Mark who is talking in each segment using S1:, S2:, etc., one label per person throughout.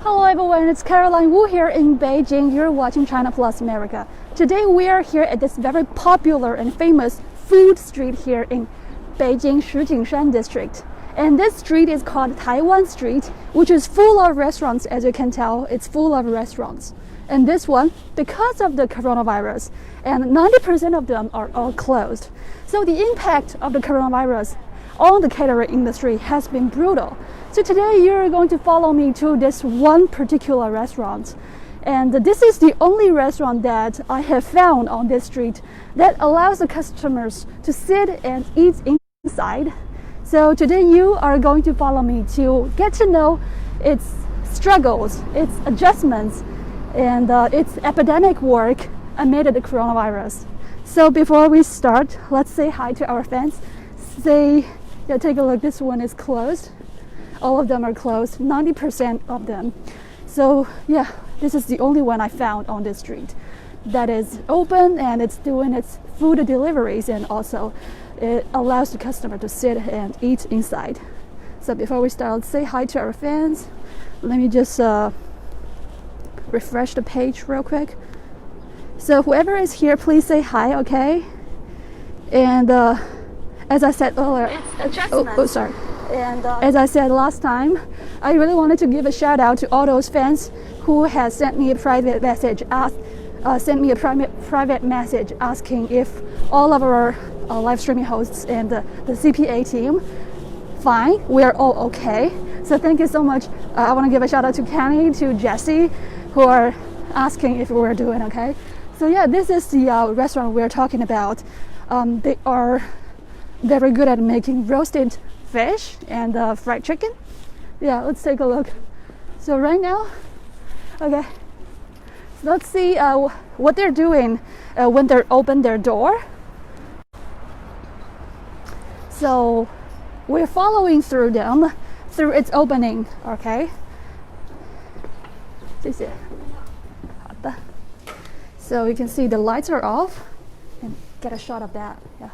S1: Hello everyone, it's Caroline Wu here in Beijing. You're watching China Plus America. Today we are here at this very popular and famous food street here in Beijing Shijingshan district. And this street is called Taiwan Street, which is full of restaurants. As you can tell, it's full of restaurants. And this one, because of the coronavirus, and 90% of them are all closed. So the impact of the coronavirus on the catering industry has been brutal. So today you're going to follow me to this one particular restaurant. And this is the only restaurant that I have found on this street that allows the customers to sit and eat inside. So today you are going to follow me to get to know its struggles, its adjustments, and its epidemic work amid the coronavirus. So before we start, let's say hi to our fans. Take a look, this one is closed. All of them are closed, 90% of them. So yeah, this is the only one I found on this street that is open, and it's doing its food deliveries, and also it allows the customer to sit and eat inside. So before we start, let's say hi to our fans. Let me just refresh the page real quick. So whoever is here, please say hi, okay? And as I said earlier, sorry. And as I said last time, I really wanted to give a shout out to all those fans who has sent me a private message, private message asking if all of our live streaming hosts and the CPA team fine. We are all okay. So thank you so much. I want to give a shout out to Kenny, to Jesse, who are asking if we're doing okay. So yeah, this is the restaurant we're talking about. They are very good at making roasted fish and fried chicken. Yeah, let's take a look. So right now, okay, so let's see what they're doing when they open their door. So we're following through them through its opening. Okay. 谢谢。好的。So you can see the lights are off, and get a shot of that. Yeah.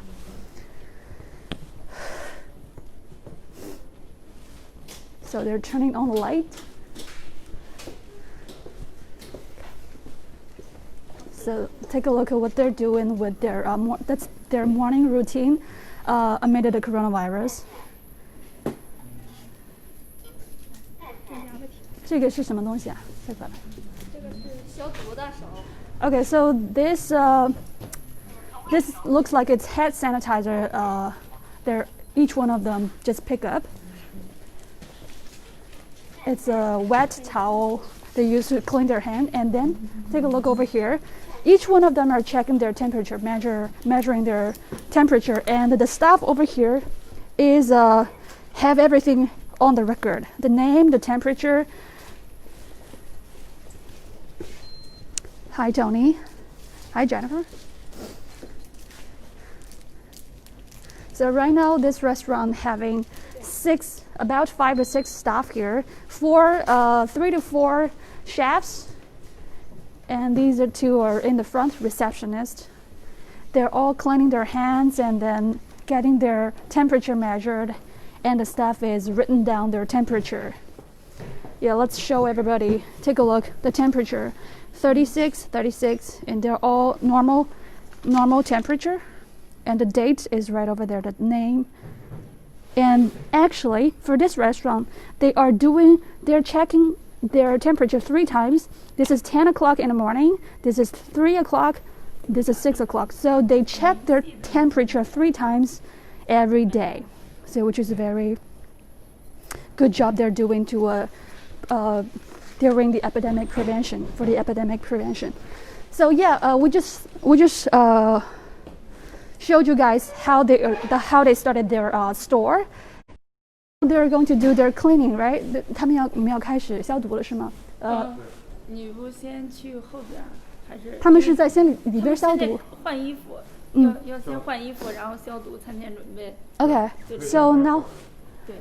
S1: So they're turning on the light. So take a look at what they're doing with their that's their morning routine amid the coronavirus. 这个是什么东西啊？这个是消毒的手。Okay, so this looks like it's hand sanitizer. Each one of them just pick up. It's a wet towel they use to clean their hand, and then take a look over here. Each one of them are checking their temperature, measuring their temperature, and the staff over here is have everything on the record: the name, the temperature. Hi, Tony. Hi, Jennifer. So right now, this restaurant having about 5 to 6 staff here, 3 to 4 chefs, and these are 2 are in the front, receptionist. They're all cleaning their hands and then getting their temperature measured, and the staff is written down their temperature. Yeah, let's show everybody. Take a look. The temperature, 36, and they're all normal temperature, and the date is right over there, the name. And actually, for this restaurant, they're checking their temperature 3 times. This is 10 o'clock in the morning, this is 3 o'clock, this is 6 o'clock. So they check their temperature 3 times every day. So which is a very good job they're doing to during the epidemic prevention, So yeah, we just showed you guys how they started their store. They're going to do their cleaning, right? 你们要开始消毒了是吗？
S2: 你不先去后边还是？
S1: 他们是在先里边消毒。
S2: 换衣服，要先换衣服，然后消毒，餐前准备。
S1: Okay, so now.
S2: 对，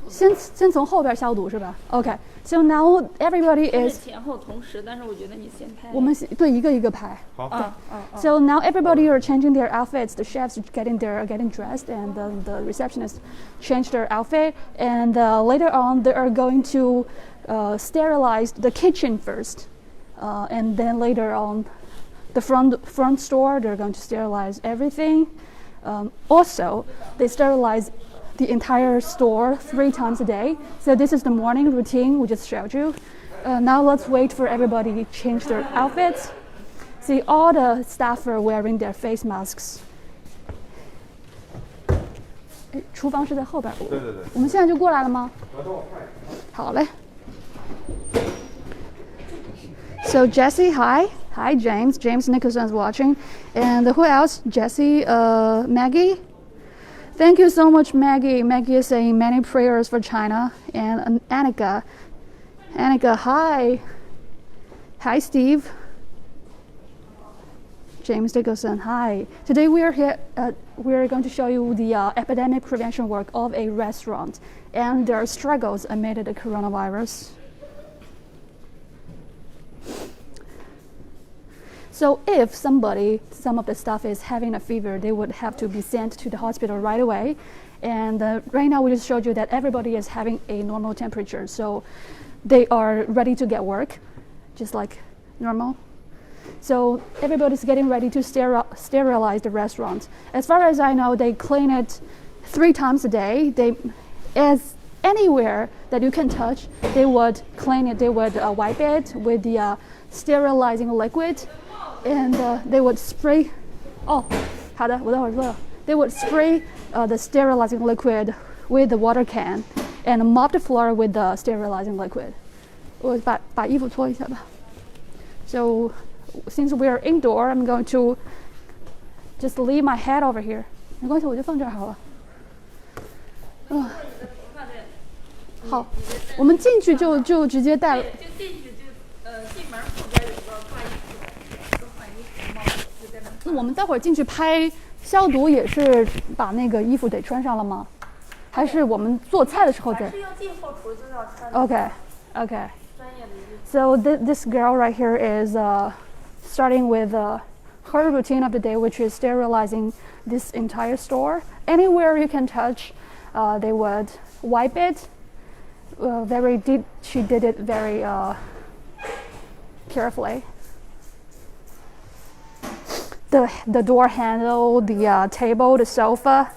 S1: 先从后边消毒是吧 ？Okay, so now everybody is
S2: 前后同时，但是我觉得你先拍。
S1: 我们对一个一个拍。
S3: 好。
S1: So now everybody are changing their outfits. The chefs are getting dressed, and the receptionists change their outfit. And later on, they are going to sterilize the kitchen first, and then later on, the front store they're going to sterilize everything. Also, they sterilize the entire store 3 times a day. So this is the morning routine we just showed you. Now let's wait for everybody to change their outfits. See, all the staff are wearing their face masks. 厨房是在后边。
S3: 对对对。
S1: 我们现在就过来了吗？好嘞。So Jesse, hi James. James Nicholson is watching, and who else? Jesse, Maggie. Thank you so much, Maggie. Maggie is saying many prayers for China, and Annika. Annika, hi. Hi, Steve. James Nicholson, hi. Today we are here. We are going to show you the epidemic prevention work of a restaurant and their struggles amid the coronavirus. So if some of the staff is having a fever, they would have to be sent to the hospital right away. And right now we just showed you that everybody is having a normal temperature. So they are ready to get work, just like normal. So everybody's getting ready to sterilize the restaurant. As far as I know, they clean it 3 times a day. As anywhere that you can touch, they would clean it. They would wipe it with the sterilizing liquid, and they would spray. Oh, 好的，我待会儿说了。They would spray the sterilizing liquid with the water can and mop the floor with the sterilizing liquid. 我把衣服脱一下吧。So since we are indoor, I'm going to just leave my head over here. 没关系，我就放这儿好了。好，我们进去就直接带了。
S2: 就进去进门后边有个挂衣服的，换衣服帽子就在那。
S1: 那我们待会儿进去拍消毒也是把那个衣服得穿上了吗？还是我们做菜的时候再？
S2: 还是要进后厨就要穿。
S1: Okay.
S2: 专业的衣服。
S1: So this girl right here is starting with her routine of the day, which is sterilizing this entire store. Anywhere you can touch, they would wipe it. She did it very carefully. The door handle, the table, the sofa,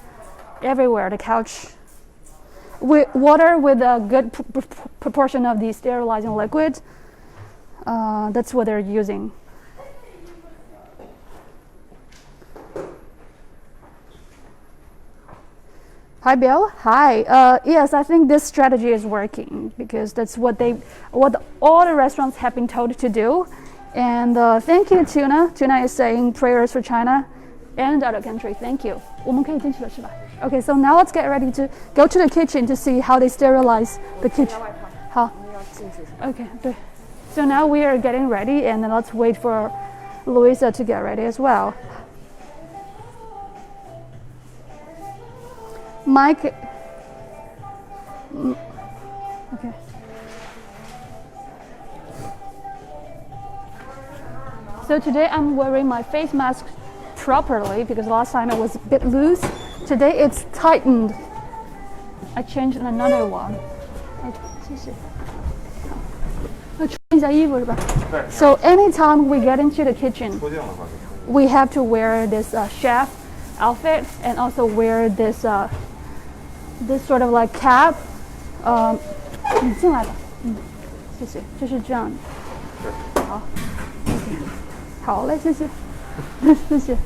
S1: everywhere, the couch. With water with a good proportion of the sterilizing liquid. That's what they're using. Hi, Bill. Hi. Yes, I think this strategy is working because that's what all the restaurants have been told to do. And thank you, Tuna. Tuna is saying prayers for China and other country. Thank you. 我们可以进去了是吧? Okay, so now let's get ready to go to the kitchen to see how they sterilize the kitchen. 好. Okay, 对. So now we are getting ready, and then let's wait for Louisa to get ready as well. Mike. Okay. So today I'm wearing my face mask properly because last time it was a bit loose. Today it's tightened. I changed another one. 谢谢。穿一下衣服是吧? So anytime we get into the kitchen, we have to wear this chef outfit and also wear this this sort of like cap. 你进来吧。谢谢。就是这样。好。好嘞，谢谢。谢谢。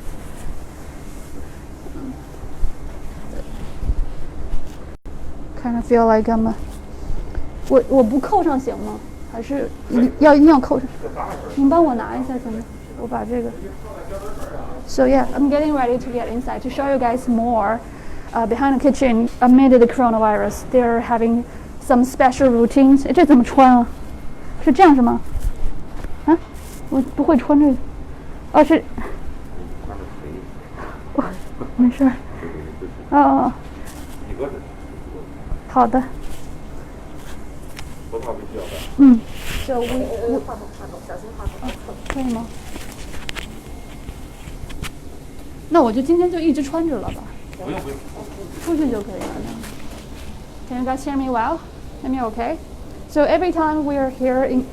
S1: Kind of feel like I'm. 我不扣上行吗？还是一定要扣上？您帮我拿一下行吗？我把这个。So yeah, I'm getting ready to get inside to show you guys more behind the kitchen amid the coronavirus. They're having some special routines. 这怎么穿啊？是这样是吗？啊，我不会穿这个。哦，是。没事儿。哦。好的。嗯。So we 小心话筒。可以吗？那我就今天就一直穿着了吧。不用。出去就可以了。Can you guys hear me well? Hear me okay? So every time we are here in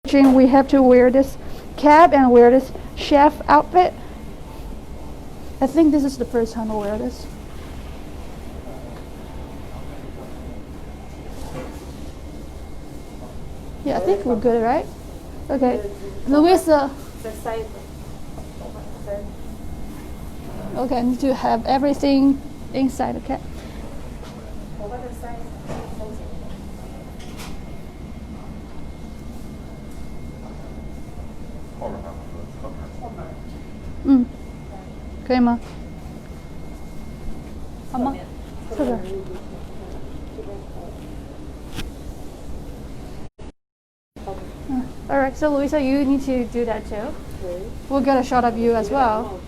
S1: Beijing, we have to wear this cap and wear this chef outfit. I think this is the first time I wear this. Yeah, I think we're good, right? Okay, Louisa. Okay, I need to have everything inside the cap. Mm. 可以吗？好吗？这边。All right, so Louisa, you need to do that too. We'll get a shot of you as well.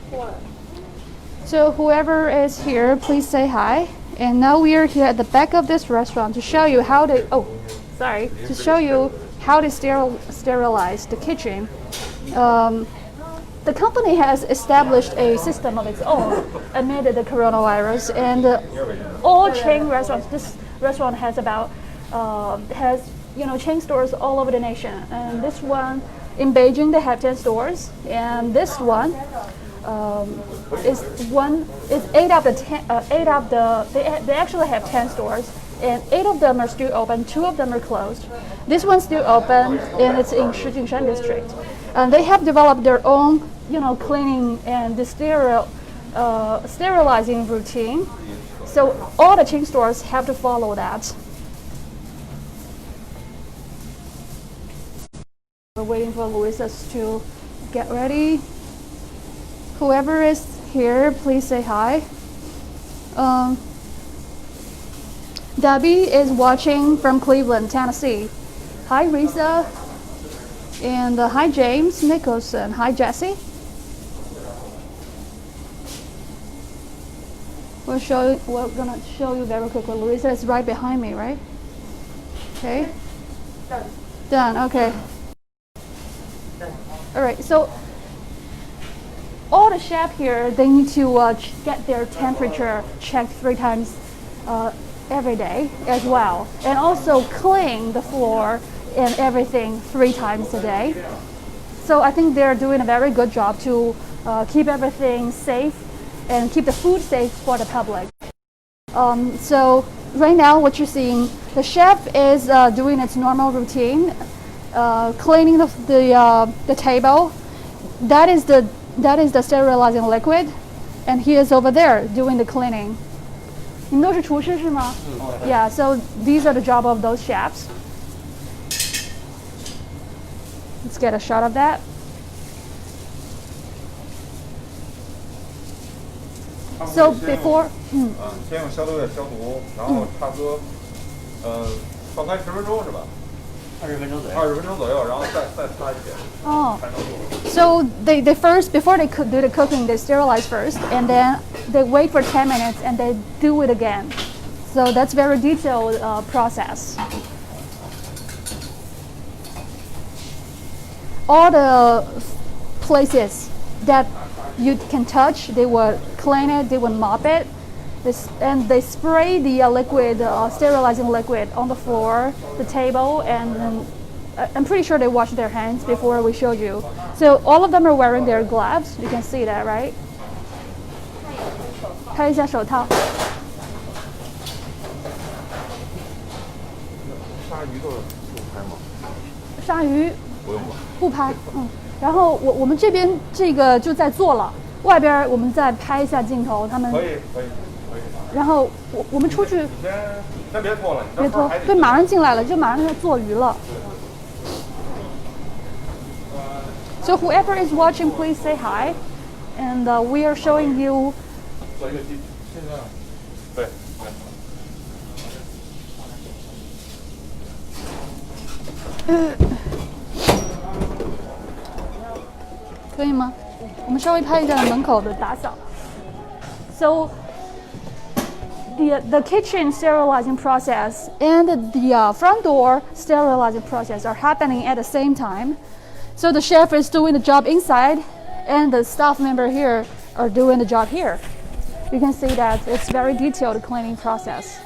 S1: So whoever is here, please say hi. And now we are here at the back of this restaurant to show you how they. Oh, sorry, to show you how they sterilize the kitchen. The company has established a system of its own amid the coronavirus, and all chain restaurants. This restaurant has about chain stores all over the nation. And this one in Beijing, they have 10 stores, and this one is 8 of the 10. They actually have 10 stores, and 8 of them are still open. 2 of them are closed. This one's still open, and it's in Shijingshan district. And they have developed their own, cleaning and the sterilizing routine. So all the chain stores have to follow that. We're waiting for Louisa to get ready. Whoever is here, please say hi. Debbie is watching from Cleveland, Tennessee. Hi, Risa. And hi, James Nicholson. Hi, Jesse. We're gonna show you very quickly. Louisa is right behind me, right? Okay. Done. Okay. All right. So all the chefs here, they need to get their temperature checked 3 times every day as well, and also clean the floor and everything 3 times a day. So I think they're doing a very good job to keep everything safe and keep the food safe for the public. So right now, what you're seeing, the chef is doing its normal routine, cleaning the table. That is the sterilizing liquid, and he is over there doing the cleaning. 你们都是厨师是吗？ Yeah, so these are the job of those chefs. Let's get a shot of that. So before,
S3: 先用消毒液消毒，然后差不多放开10分钟是吧？20分钟左右，然后再擦一遍。
S1: Oh, so they first, before they do the cooking, they sterilize first, and then they wait for 10 minutes and they do it again. So that's very detailed process. All the places that you can touch, they will clean it, they will mop it, and they spray the liquid, sterilizing liquid on the floor, the table, and then I'm pretty sure they wash their hands before we show you. So all of them are wearing their gloves. You can see that, right? 拍一下手套。
S3: 鲨鱼都不拍吗？
S1: 鲨鱼
S3: 不用吧。
S1: 不拍，然后我们这边这个就在做了，外边我们再拍一下镜头，他们
S3: 可以。
S1: 然后我们出去。
S3: 你先别脱了，
S1: 别脱，对，马上进来了，就马上要做鱼了。So whoever is watching, please say hi, and we are showing you.
S3: 做一个现在对。
S1: 可以吗？我们稍微拍一下门口的打扫。So the kitchen sterilizing process and the front door sterilizing process are happening at the same time. So the chef is doing the job inside, and the staff member here are doing the job here. You can see that it's very detailed cleaning process.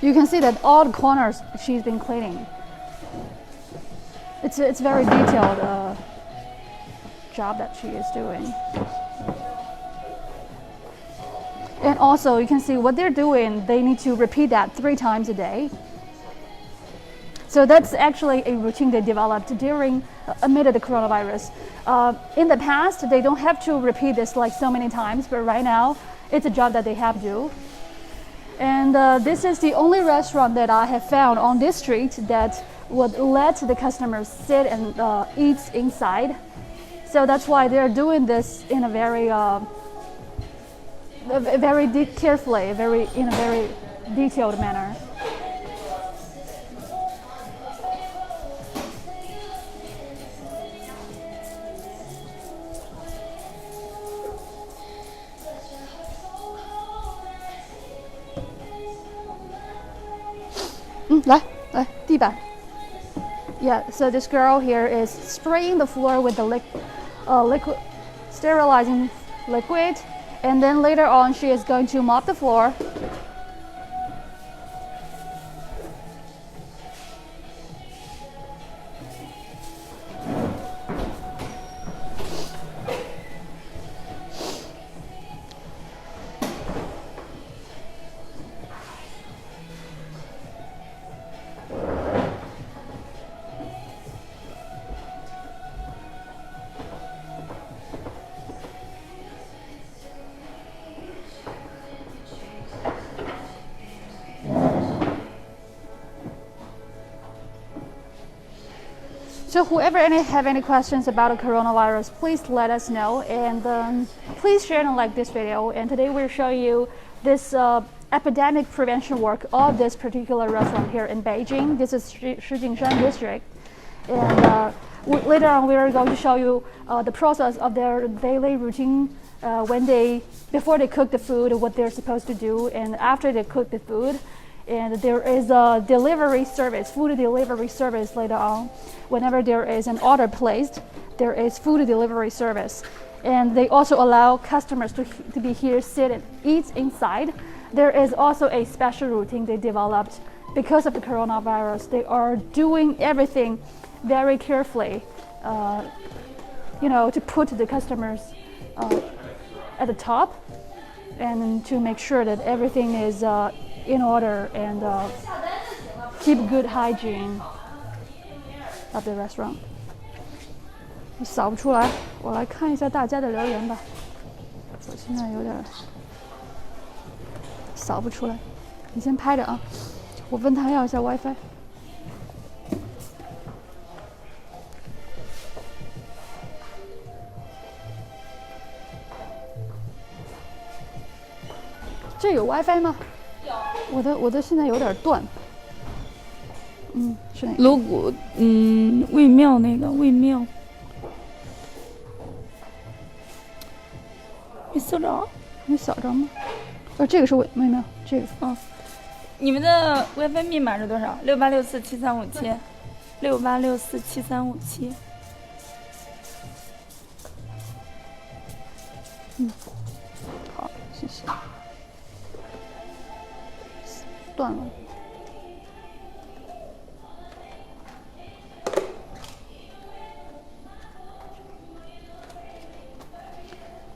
S1: You can see that all the corners she's been cleaning. It's very detailed job that she is doing. And also you can see what they're doing, they need to repeat that 3 times a day. So that's actually a routine they developed during amid the coronavirus. In the past, they don't have to repeat this like so many times, but right now it's a job that they have to do. And this is the only restaurant that I have found on this street that would let the customers sit and eat inside. So that's why they're doing this in a very carefully, in a very detailed manner. Yeah, so this girl here is spraying the floor with the liquid, sterilizing liquid, and then later on she is going to mop the floor. So whoever have any questions about the coronavirus, please let us know, and please share and like this video. And today we're showing you this epidemic prevention work of this particular restaurant here in Beijing. This is Shijingshan district, and later on we are going to show you the process of their daily routine before they cook the food, what they're supposed to do, and after they cook the food. And there is a delivery service, food delivery service later on. Whenever there is an order placed, there is food delivery service. And they also allow customers to be here, sit and eat inside. There is also a special routine they developed because of the coronavirus. They are doing everything very carefully, to put the customers at the top and to make sure that everything is in order and keep good hygiene of the restaurant. 扫不出来，我来看一下大家的留言吧。我现在有点扫不出来，你先拍着啊，我问他要一下 WiFi。这有 WiFi 吗？我的现在有点断。是哪个？
S4: 锣鼓，卫庙那个卫庙。没搜着？
S1: 没扫着吗？这个是卫庙，这个。
S4: 你们的 WiFi 密码是多少？68647357。68647357。
S1: 好，谢谢。断了。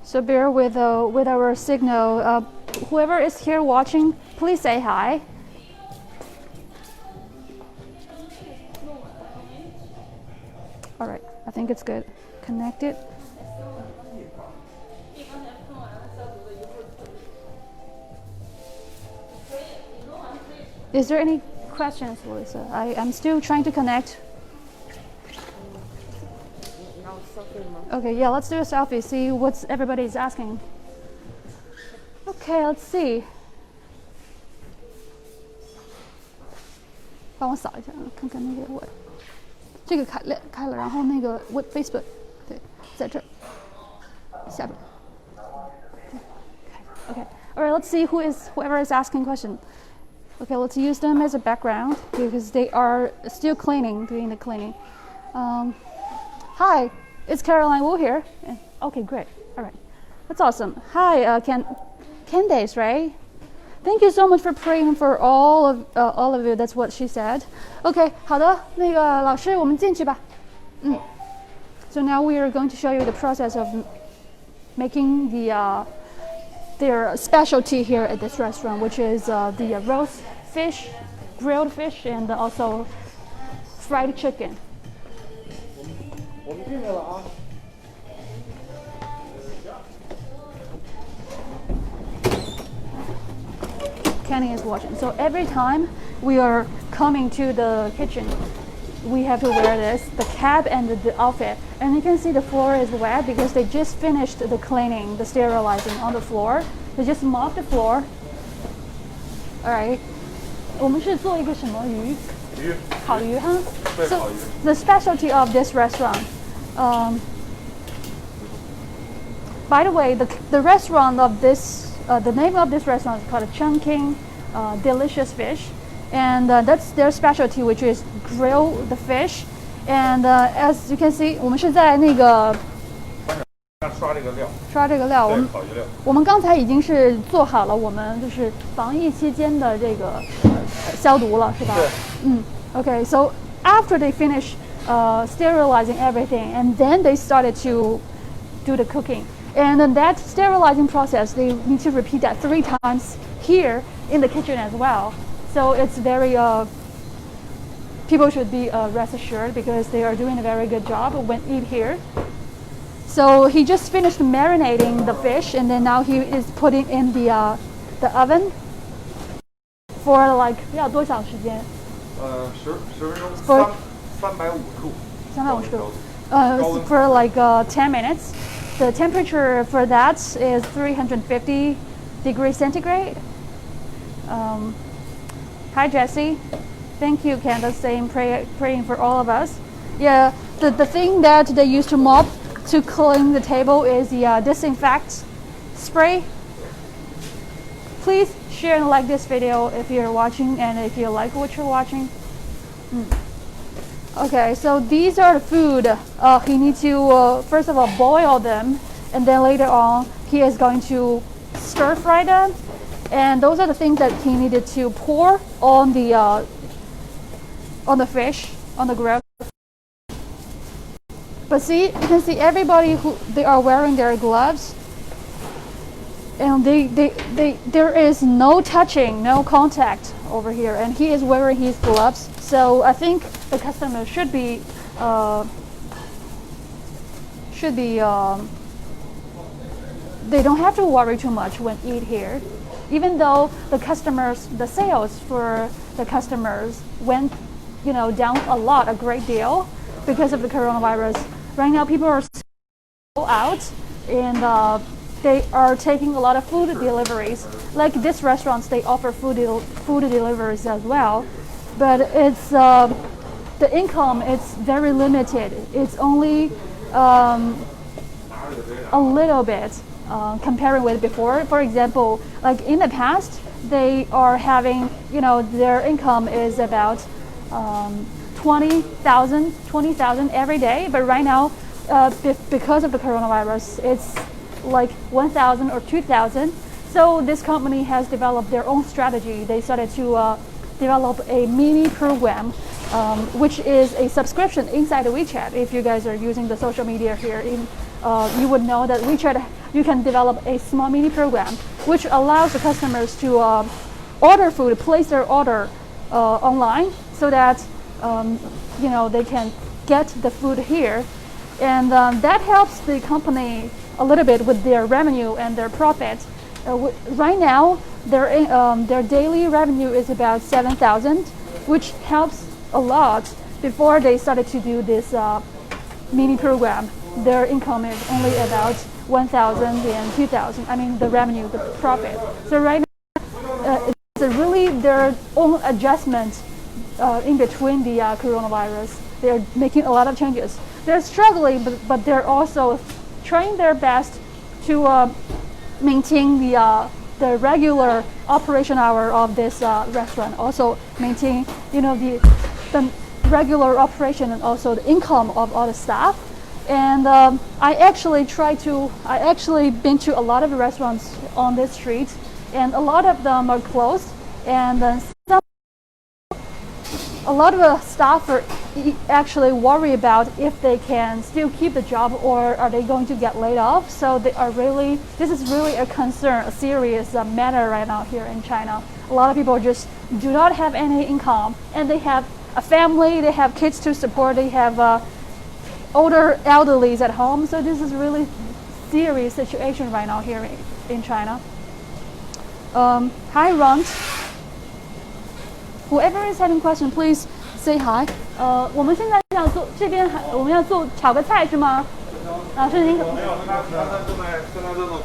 S1: So bear with our signal. Whoever is here watching, please say hi. All right, I think it's good. Connected. Is there any questions, Melissa? I'm still trying to connect. Okay, yeah, let's do a selfie, see what everybody's asking. Okay, let's see. 帮我扫一下，看看那个我这个开了，然后那个 Facebook 对，在这儿下边。Okay, all right, let's see whoever is asking question. Okay, let's use them as a background because they are still doing the cleaning. Hi, it's Caroline Wu here. Okay, great. All right, that's awesome. Hi, Candace, right? Thank you so much for praying for all of you. That's what she said. OK， 好的，那个老师，我们进去吧。So now we are going to show you the process of making their specialty here at this restaurant, which is the roast fish, grilled fish, and also fried chicken.
S3: 我们进来了啊。
S1: Kenny is watching. So every time we are coming to the kitchen, we have to wear this, the cap and the outfit. And you can see the floor is wet because they just finished the cleaning, the sterilizing on the floor. They just mopped the floor. All right. 我们是做一个什么鱼？
S3: 鱼。
S1: 烤鱼哈。
S3: 对，
S1: So
S3: 烤鱼。
S1: the specialty of this restaurant. By the way, the restaurant of this, the name of this restaurant is called Chungking Delicious Fish, and that's their specialty, which is grill the fish. And as you can see, 我们是在那个
S3: 刷这个料。
S1: 刷这个料，
S3: 对，烤鱼料。
S1: 我们刚才已经是做好了，我们就是防疫期间的这个消毒了，是吧？对。Okay, so after they finish sterilizing everything, and then they started to do the cooking. And in that sterilizing process, they need to repeat that 3 times here in the kitchen as well. So it's very, people should be rest assured because they are doing a very good job when eat here. So he just finished marinating the fish, and then now he is putting in the oven for like 要多少时间
S3: 10分钟。
S1: For
S3: 350度。
S1: 350度。For like 10 minutes. The temperature for that is 350 degrees centigrade. Hi Jesse, thank you Candace, saying praying for all of us. Yeah, the thing that they use to mop to clean the table is the disinfect spray. Please share and like this video if you're watching and if you like what you're watching. Okay, so these are the food. He needs to first of all boil them, and then later on he is going to stir fry them. And those are the things that he needed to pour on the fish, on the grill. But see, you can see everybody they are wearing their gloves, and there is no touching, no contact over here, and he is wearing his gloves. So I think the customer should be they don't have to worry too much when eat here, even though the sales for the customers went down a great deal because of the coronavirus. Right now people are so out, and they are taking a lot of food deliveries. Like this restaurants, they offer food deliveries as well, but it's the income is very limited. It's only a little bit comparing with before. For example, like in the past, they are having their income is about 20,000 every day, but right now because of the coronavirus, it's like 1,000 or 2,000. So this company has developed their own strategy. They started to develop a mini program, which is a subscription inside of WeChat. If you guys are using the social media here, you would know that WeChat, you can develop a small mini program which allows the customers to order food, place their order online, so that they can get the food here, and that helps the company a little bit with their revenue and their profit. Right now, their daily revenue is about 7,000, which helps a lot. Before they started to do this mini program, their income is only about 1,000 and 2,000. I mean, the revenue, the profit. So right now, it's really their own adjustment in between the coronavirus. They're making a lot of changes. They're struggling, but they're also trying their best to maintain the regular operation hour of this restaurant. Also maintain the regular operation and also the income of all the staff. And I actually been to a lot of restaurants on this street, and a lot of them are closed, and a lot of the staff are actually worried about if they can still keep the job or are they going to get laid off. So this is really a concern, a serious matter right now here in China. A lot of people just do not have any income, and they have a family, they have kids to support, they have older elderlies at home. So this is really serious situation right now here in China. Hi, Ron. Whoever is having question, please say hi. 我们现在想做这边我们要做炒个菜是吗？啊，是您。没有，他现在在做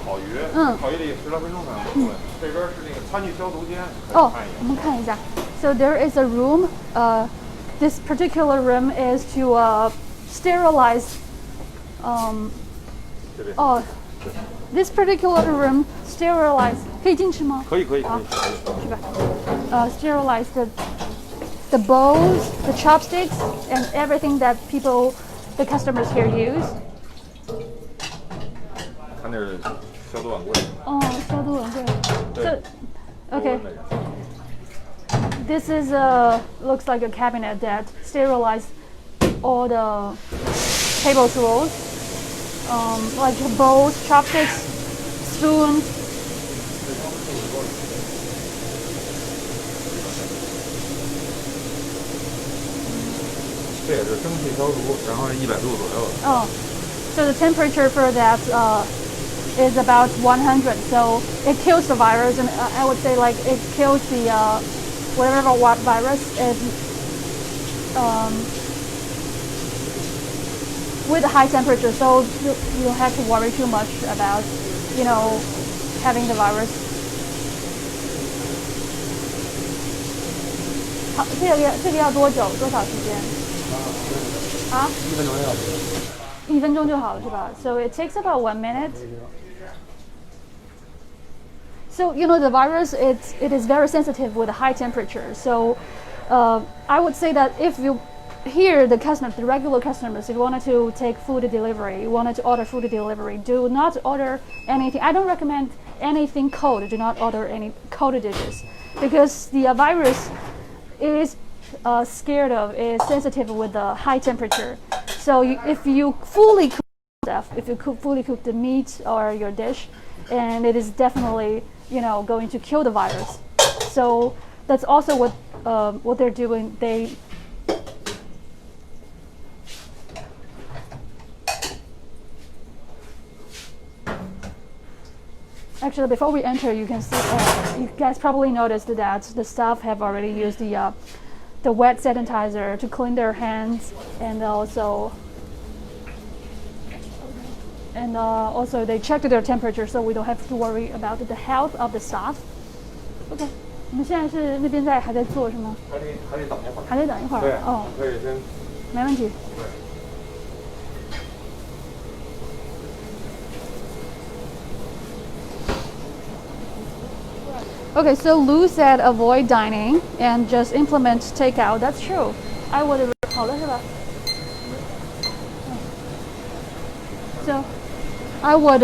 S1: 烤鱼。烤鱼得10来分钟才能出来。这边是那个餐具消毒间。哦，我们看一下。So there is a room. This particular room is to sterilize. This particular room sterilize. 可以进去吗？可以。去吧。Sterilize the bowls, the chopsticks, and everything that the customers here use.
S3: 看那是消毒碗柜。
S1: 哦，消毒碗柜。对。Okay. This is looks like a cabinet that sterilizes all the table tools, like bowls, chopsticks, spoons.
S3: 这也是蒸汽消毒，然后是100度左右的。
S1: Oh, so the temperature for that is about 100. So it kills the virus, and I would say like it kills the whatever virus is with a high temperature. So you don't have to worry too much about having the virus. 好，这个要多久？多少时间？啊？1分钟就好了。1分钟就好了是吧？ So it takes about 1 minute. So the virus it is very sensitive with a high temperature. So I would say that if you the regular customers, if you wanted to take food delivery, you wanted to order food delivery, do not order anything. I don't recommend anything cold. Do not order any cold dishes because the virus is sensitive with the high temperature. So if you fully cook stuff, if you fully cook the meat or your dish, and it is definitely going to kill the virus. So that's also what they're doing. Actually, before we enter, you can see you guys probably noticed that the staff have already used the wet sanitizer to clean their hands, and also they checked their temperature, so we don't have to worry about the health of the staff. OK， 你们现在是那边还在做是吗？还得等一会儿。还得等一会儿。对。哦。可以先。没问题。对。Okay, so Lou said avoid dining and just implement takeout. That's true. I would. 好了是吧？ So I would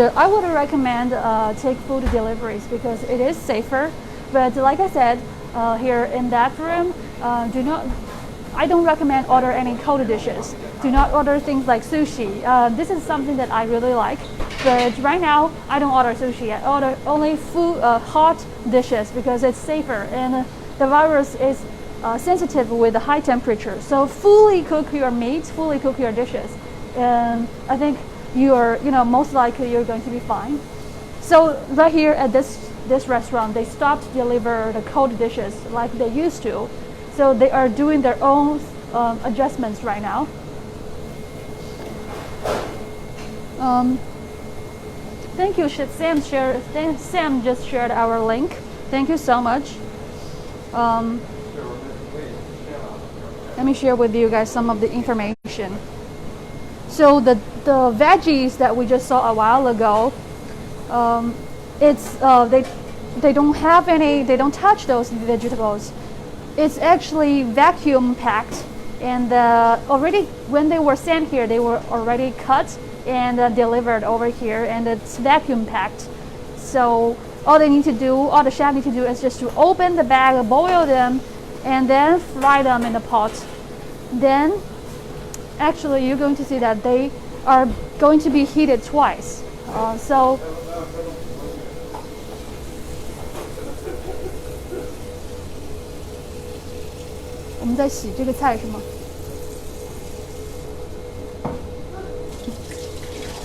S1: recommend take food deliveries because it is safer. But like I said, here in that room, I don't recommend order any cold dishes. Do not order things like sushi. This is something that I really like. But right now, I don't order sushi. I order only hot dishes because it's safer, and the virus is sensitive with the high temperature. So fully cook your meat, fully cook your dishes, and I think most likely you're going to be fine. So right here at this restaurant, they stopped deliver the cold dishes like they used to. So they are doing their own adjustments right now. Thank you, Sam just shared our link. Thank you so much. Let me share with you guys some of the information. So the veggies that we just saw a while ago, they don't have any. They don't touch those vegetables. It's actually vacuum packed, and already when they were sent here, they were already cut and delivered over here, and it's vacuum packed. So all they need to do, all the chef need to do is just to open the bag, boil them, and then fry them in the pot. Then actually you're going to see that they are going to be heated twice. So我们在洗这个菜是吗？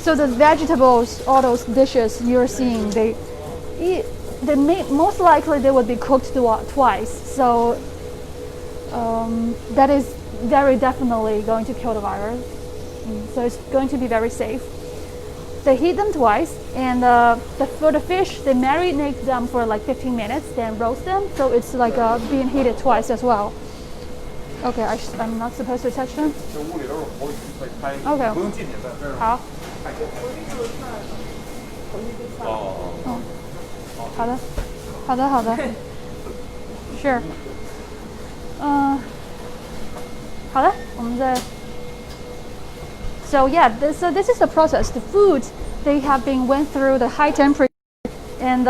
S1: So the vegetables, all those dishes you're seeing, most likely they would be cooked twice. So that is very definitely going to kill the virus. So it's going to be very safe. They heat them twice, and for the fish, they marinate them for like 15 minutes, then roast them. So it's like being heated twice as well. Okay, I'm not supposed to touch them.
S3: 这屋里都是活鱼，可以拍，
S1: OK
S3: 不用进去，在这儿。
S1: 好，
S3: 哦。
S1: 好的，好的，好的。Sure. 好的，我们再。So yeah, so this is the process. The food they have been went through the high temperature, and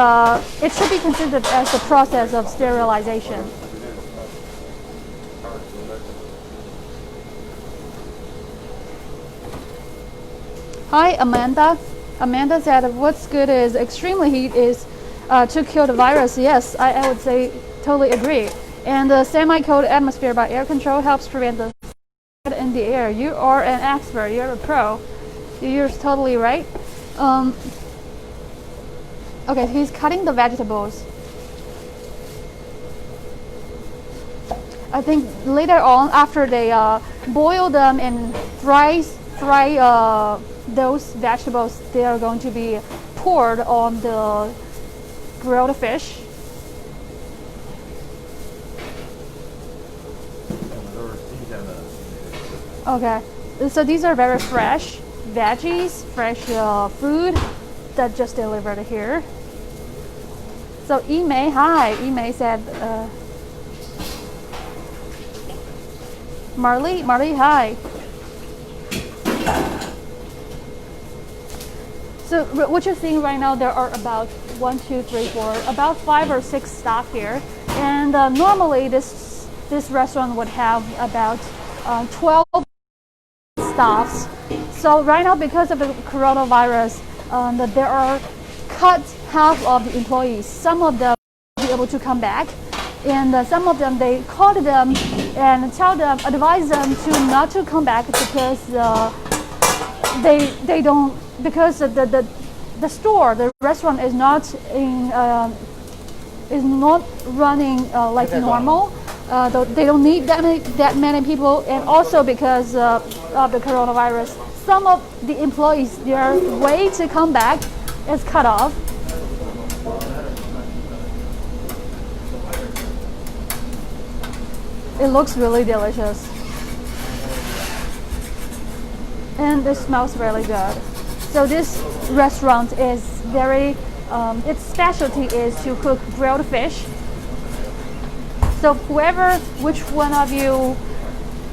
S1: it should be considered as the process of sterilization. Hi, Amanda. Amanda said, "What's good is extremely heat is to kill the virus." Yes, I would say totally agree. And the semi-cold atmosphere by air control helps prevent the in the air. You are an expert. You're a pro. You're totally right. Okay, he's cutting the vegetables. I think later on, after they boil them and fry those vegetables, they are going to be poured on the grilled fish. Okay, so these are very fresh veggies, fresh food that just delivered here. So Yimei, hi. Yimei said, Marley, hi. So what you're seeing right now, there are about 1, 2, 3, 4, about 5 or 6 staff here. And normally this restaurant would have about 12 staffs. So right now, because of the coronavirus, there are cut half of the employees. Some of them will be able to come back, and some of them they called them and advise them to not to come back because they don't, because the store, the restaurant is not running like normal. They don't need that many people, and also because of the coronavirus, some of the employees, their way to come back is cut off. It looks really delicious, and it smells really good. So this restaurant is very, its specialty is to cook grilled fish. So which one of you,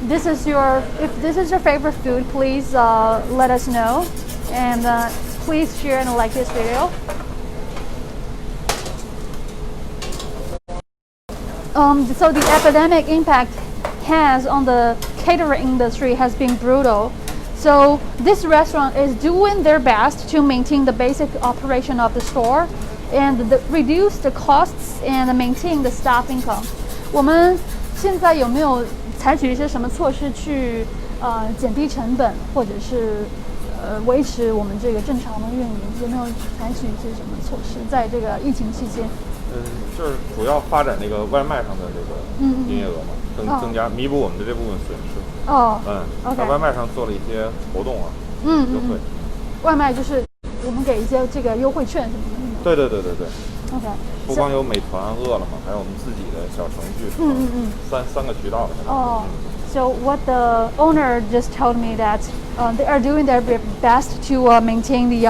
S1: if this is your favorite food, please let us know, and please share and like this video. So the epidemic impact has on the catering industry has been brutal. So this restaurant is doing their best to maintain the basic operation of the store and reduce the costs and maintain the staff income. 我们现在有没有采取一些什么措施去减低成本，或者是维持我们这个正常的运营？有没有采取一些什么措施在这个疫情期间？
S3: 就是主要发展那个外卖上的这个营业额嘛，增加弥补我们的这部分损失。在外卖上做了一些活动啊，优惠。
S1: 外卖就是我们给一些这个优惠券什么的。对。OK。
S3: 不光有美团、饿了么，还有我们自己的小程序，三个渠道的。
S1: So what the owner just told me that they are doing their best to maintain the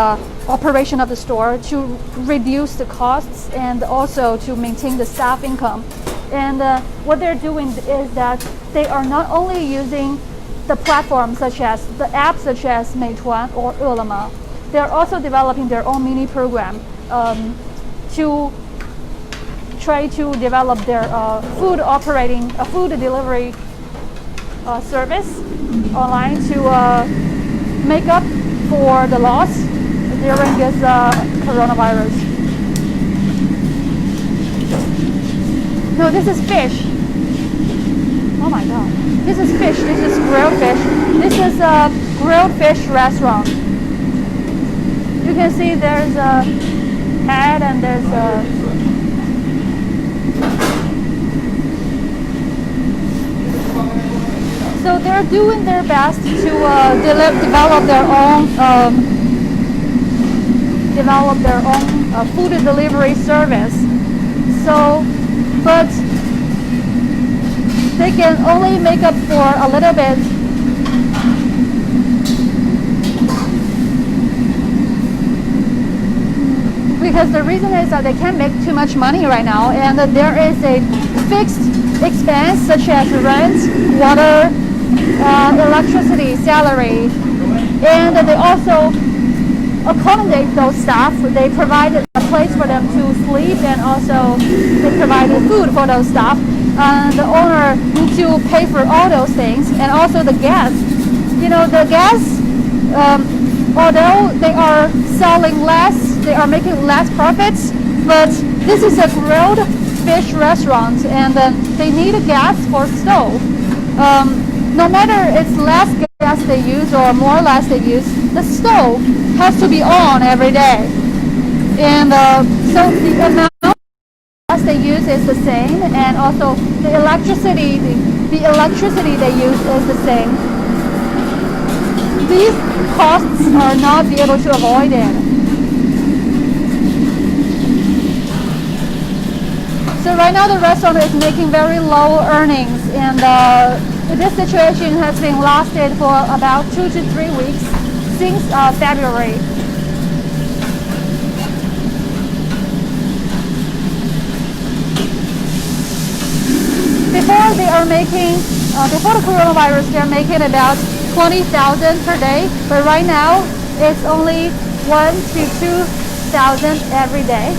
S1: operation of the store, to reduce the costs, and also to maintain the staff income. And what they're doing is that they are not only using the platforms such as the apps such as Meituan or Ele.me, they are also developing their own mini program to try to develop their food delivery service online to make up for the loss during this coronavirus. No, this is fish. Oh my god. This is fish. This is grilled fish. This is a grilled fish restaurant. You can see there's a head and there's a so they're doing their best to develop their own food delivery service. So, but they can only make up for a little bit. Because the reason is that they can't make too much money right now, and there is a fixed expense such as rent, water, electricity, salary, and they also accommodate those staff. They provide a place for them to sleep, and also they provide food for those staff. The owner needs to pay for all those things, and also the gas. You know, the gas, although they are selling less, they are making less profits, but this is a grilled fish restaurant, and they need a gas for stove. No matter it's less gas they use or more or less they use, the stove has to be on every day. And so the amount of gas they use is the same, and also the electricity they use is the same. These costs are not be able to avoid it. So right now the restaurant is making very low earnings, and this situation has been lasted for about 2 to 3 weeks since February. Before they are making, before the coronavirus, they are making about 20,000 per day, but right now it's only 1 to 2,000 every day.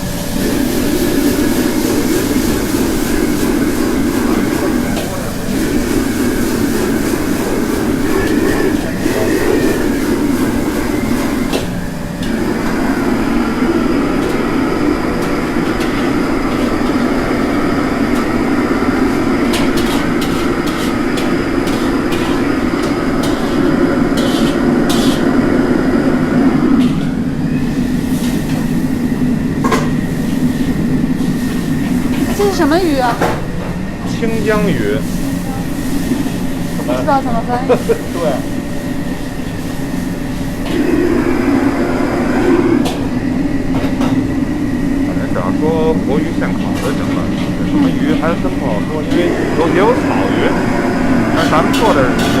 S1: 这是什么鱼啊？
S3: 清江鱼。
S1: 不知道怎么翻译。
S3: 对。反正只要说活鱼现烤就行了，什么鱼还真不好说，因为也有草鱼，但是咱们做的是清江。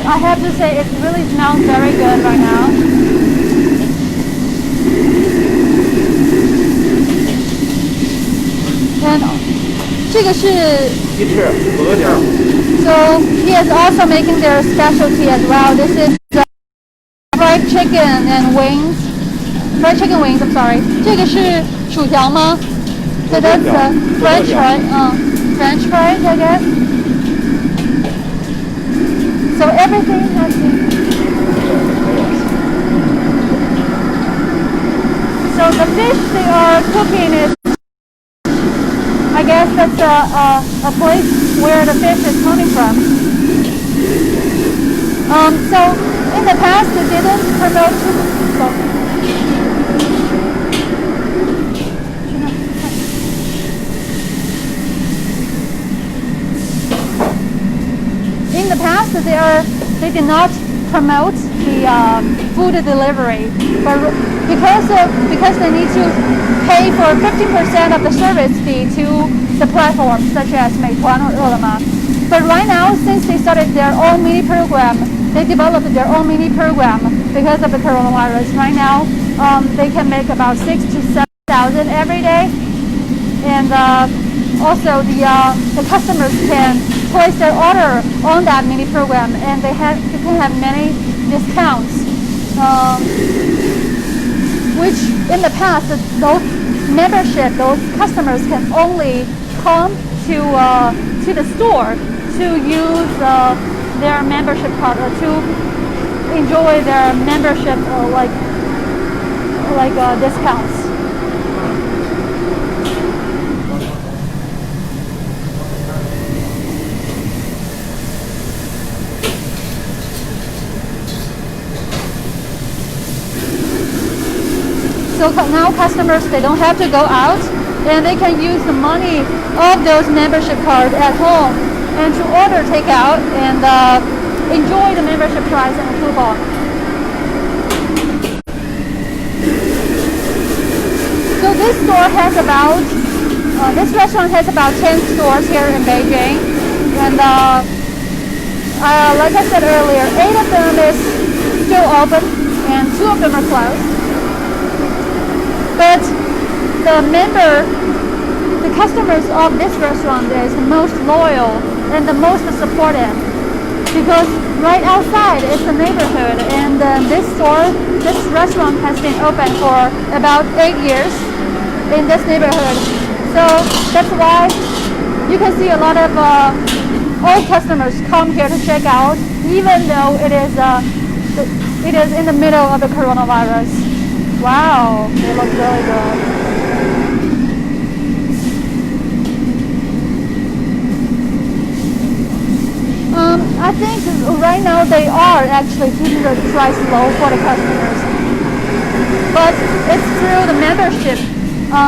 S1: I have to say it really smells very good right now. And 这个是
S3: 鸡翅、鹅脚。
S1: So he is also making their specialty as well. This is fried chicken and wings. Fried chicken wings. I'm sorry. 这个是薯条吗？ So that's French fry. French fries, I guess. So everything has been. So the fish they are cooking is, I guess that's a place where the fish is coming from. So in the past they didn't promote. In the past they did not promote the food delivery, but because they need to pay for 15% of the service fee to the platforms such as Meituan or Ele.me. But right now, since they started their own mini program, they developed their own mini program because of the coronavirus. Right now, they can make about 6,000 to 7,000 every day, and also the customers can place their order on that mini program, and they can have many discounts, which in the past those those customers can only come to the store to use their membership card or to enjoy their membership discounts. So now customers, they don't have to go out and they can use the money of those membership cards at home and to order takeout and enjoy the membership price and the coupon. So this store has about, this restaurant has about 10 stores here in Beijing, and like I said earlier, 8 of them is still open and 2 of them are closed. But the customers of this restaurant is the most loyal and the most supportive, because right outside is the neighborhood, and this restaurant has been open for about 8 years in this neighborhood. So that's why you can see a lot of old customers come here to check out, even though it is in the middle of the coronavirus. Wow, they look really good. I think right now they are actually keeping the price low for the customers. But it's through the membership,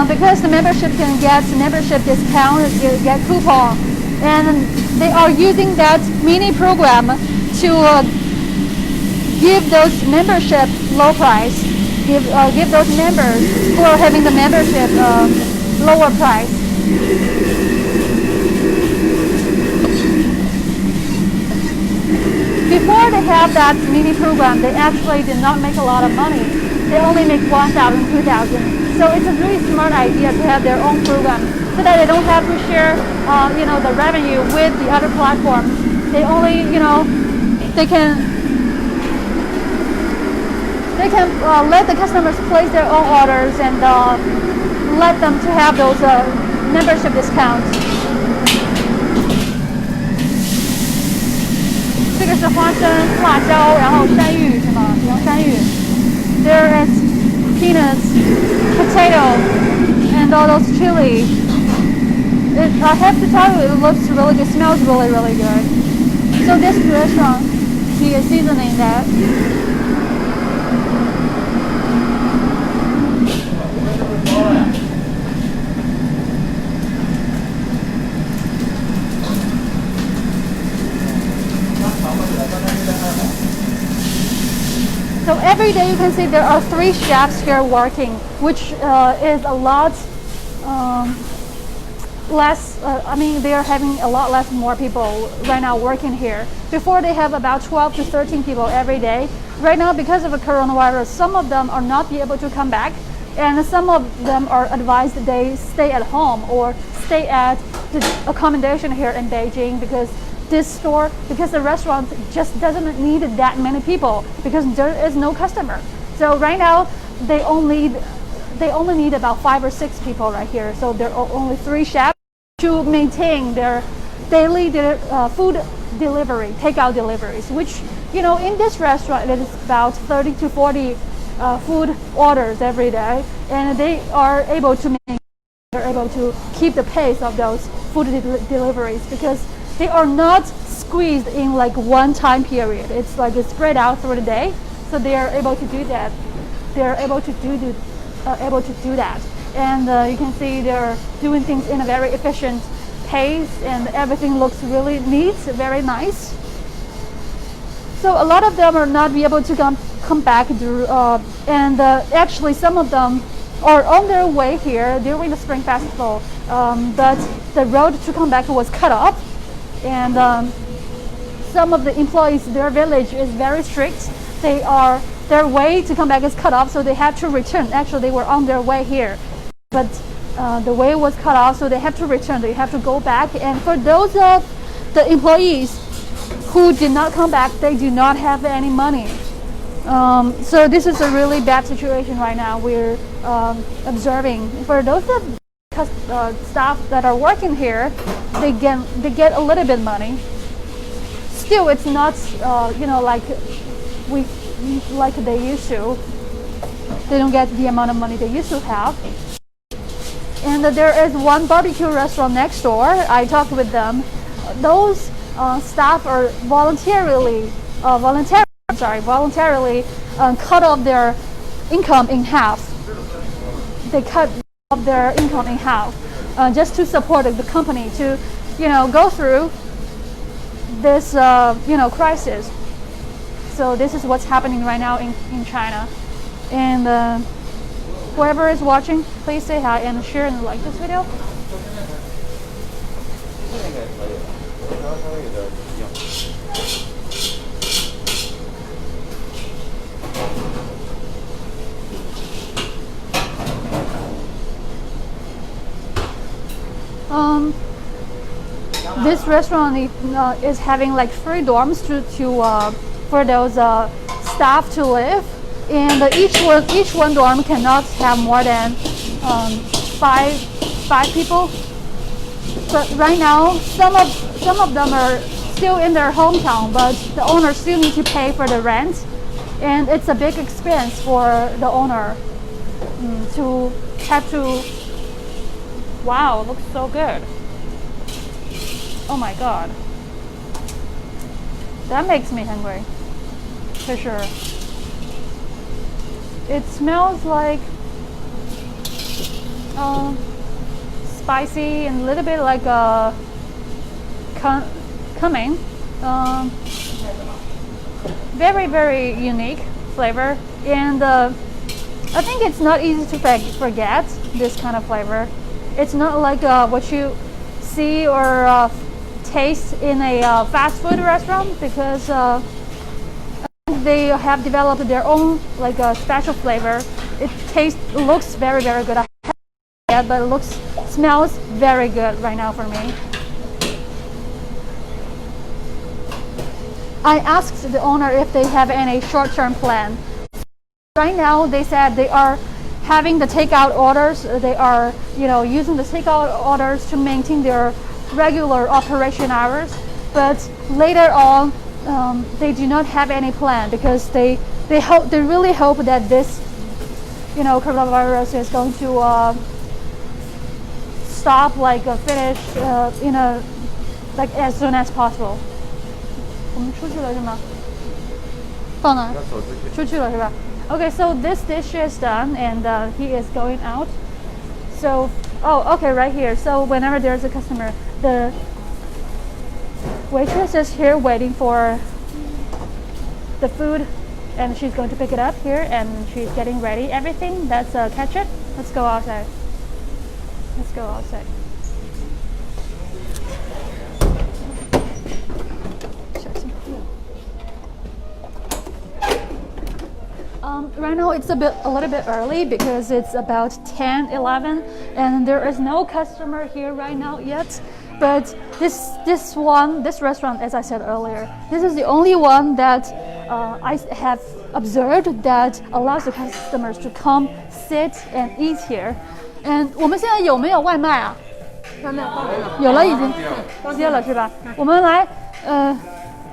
S1: because the membership can get membership discount, get coupon, and they are using that mini program to give those membership low price. Give those members who are having the membership lower price. Before they have that mini program, they actually did not make a lot of money. They only make 1,000, 2,000. So it's a really smart idea to have their own program, so that they don't have to share, the revenue with the other platforms. They only, they can let the customers place their own orders and let them to have those membership discounts. 这个是花生、辣椒，然后山芋是吗？洋山芋。There is peanuts, potato, and all those chili. I have to tell you, it looks really good. It smells really, really good. So this restaurant, he is seasoning that. So every day you can see there are 3 chefs here working, which is a lot less, they are having a lot less more people right now working here. Before they have about 12 to 13 people every day. Right now, because of the coronavirus, some of them are not be able to come back, and some of them are advised that they stay at home or stay at the accommodation here in Beijing, because the restaurant just doesn't need that many people because there is no customer. So right now they only need about 5 or 6 people right here. So there are only 3 chefs to maintain their daily food delivery, takeout deliveries, which, in this restaurant it is about 30 to 40 food orders every day, and they are able to keep the pace of those food deliveries, because they are not squeezed in like one time period. It's like it's spread out through the day, so they are able to do that. They're able to do that, and you can see they're doing things in a very efficient pace, and everything looks really neat, very nice. So a lot of them are not be able to come back, and actually some of them are on their way here during the Spring Festival, but the road to come back was cut off. And some of the employees, their village is very strict. Their way to come back is cut off, so they have to return. Actually, they were on their way here, but the way was cut off, so they have to return. They have to go back. And for those of the employees who did not come back, they do not have any money. So this is a really bad situation right now. We're observing. For those staff that are working here, they get a little bit money. Still, it's not like they used to. They don't get the amount of money they used to have. And there is one barbecue restaurant next door. I talked with them. Those staff are voluntarily cut off their income in half. They cut off their income in half just to support the company to, go through this, crisis. So this is what's happening right now in China. And whoever is watching, please say hi and share and like this video. This restaurant is having like free dorms for those staff to live, and each one dorm cannot have more than five people. But right now, some of them are still in their hometown, but the owner still need to pay for the rent, and it's a big expense for the owner to have to. Wow, it looks so good. Oh my god. That makes me hungry. For sure. It smells like spicy and a little bit like cumin. Very, very unique flavor. And I think it's not easy to forget this kind of flavor. It's not like what you see or taste in a fast food restaurant, because they have developed their own like special flavor. It looks very, very good. I haven't yet, but it smells very good right now for me. I asked the owner if they have any short-term plan. Right now, they said they are having the takeout orders. They are, using the takeout orders to maintain their regular operation hours. But later on, they do not have any plan, because they really hope that this, coronavirus is going to stop, finish, as soon as possible. 我们出去了是吗？放哪？出去了是吧？ Okay, so this dish is done, and he is going out. So, okay, right here. So whenever there's a customer, the waitress is here waiting for the food, and she's going to pick it up here, and she's getting ready everything. That's ketchup. Let's go outside. Let's go outside. Right now it's a little bit early, because it's about 10:11, and there is no customer here right now yet. But this restaurant, as I said earlier, this is the only one that I have observed that allows the customers to come, sit, and eat here. And 我们现在有没有外卖啊？有了，已经接了是吧？我们来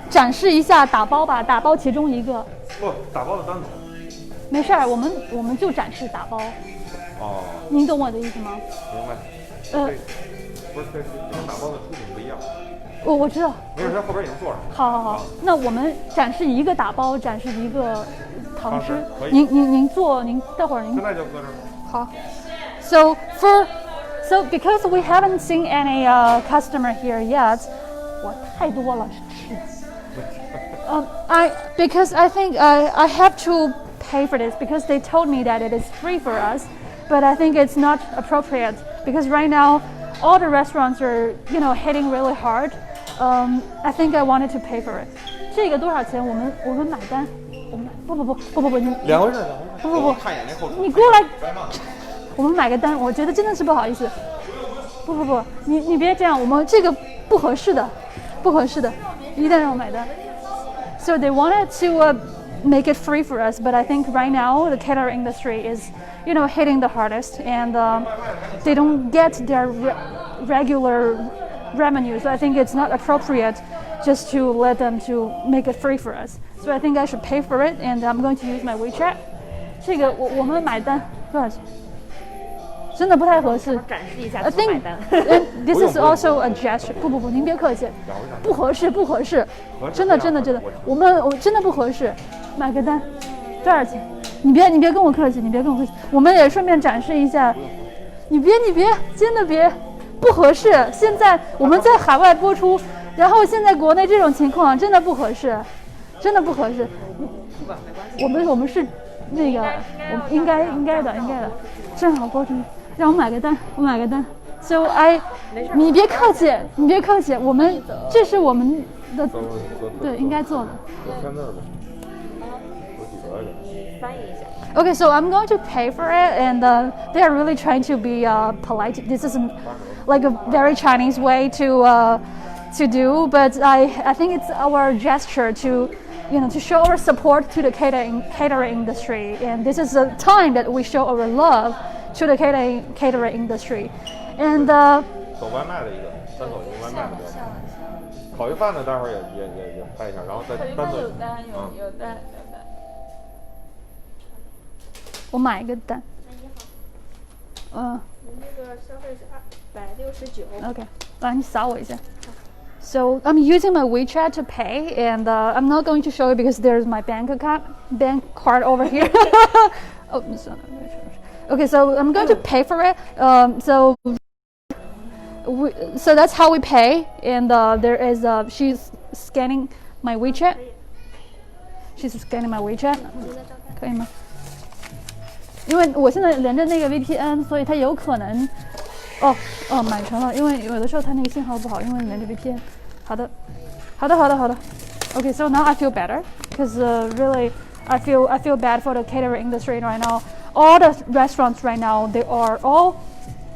S1: 展示一下打包吧，打包其中一个。
S3: 不，打包的单独。
S1: 没事儿，我们就展示打包。
S3: 哦。
S1: 您懂我的意思吗？
S3: 明白。不是，这跟打包的出品不一样。
S1: 我知道。
S3: 没事，在后边已经做上了。
S1: 好，那我们展示一个打包，展示一个糖吃。
S3: 可以。
S1: 您坐，您待会儿您。
S3: 现在就搁这儿。好。
S1: So because we haven't seen any customer here yet, 哇，太多了，吃。Because I think I have to pay for this, because they told me that it is free for us, but I think it's not appropriate, because right now all the restaurants are hitting really hard. I think I wanted to pay for it. 这个多少钱？我们买单。我们不，你
S3: 两回事。
S1: 不，
S3: 看一眼那后厨。
S1: 你过来，我们买个单。我觉得真的是不好意思。不，你别这样，我们这个不合适的，一定要买单。So they wanted to make it free for us. But I think right now the catering industry is, hitting the hardest, and they don't get their regular revenue. So I think it's not appropriate just to let them to make it free for us. So I think I should pay for it, and I'm going to use my WeChat. 这个我们买单多少钱？真的不太合适。
S2: 展示一下
S1: I
S2: 怎么
S1: think
S2: 买单。
S1: this is also a gesture. 不，您别客气，不合适，真的，我真的不合适。买个单，多少钱？你别跟我客气，我们也顺便展示一下。你别，真的别，不合适。现在我们在海外播出，然后现在国内这种情况真的不合适。我们是那个，我应该的，正好播出。让我买个单。So你别客气，这是我们的，对，应该做的。Okay, so I'm going to pay for it, and they are really trying to be polite. This isn't like a very Chinese way to do, but I think it's our gesture to show our support to the catering industry, and this is the time that we show our love to the catering industry. And
S3: 走外卖的一个单走一个外卖的标准。烤鱼饭呢，待会儿也拍一下，然后再单走。
S4: 有单。
S1: 我买一个单。
S2: 您那个消费是269。
S1: Okay， 来你扫我一下。So I'm using my WeChat to pay, and I'm not going to show you because there's my bank card over here. Oh, okay, so I'm going to pay for it. So that's how we pay, and there is she's scanning my WeChat. She's scanning my WeChat. 可以吗？因为我现在连着那个 VPN， 所以它有可能。买成了，因为有的时候它那个信号不好，因为连着 VPN。好的。Okay, so now I feel better because really I feel bad for the catering industry right now. All the restaurants right now, they are all,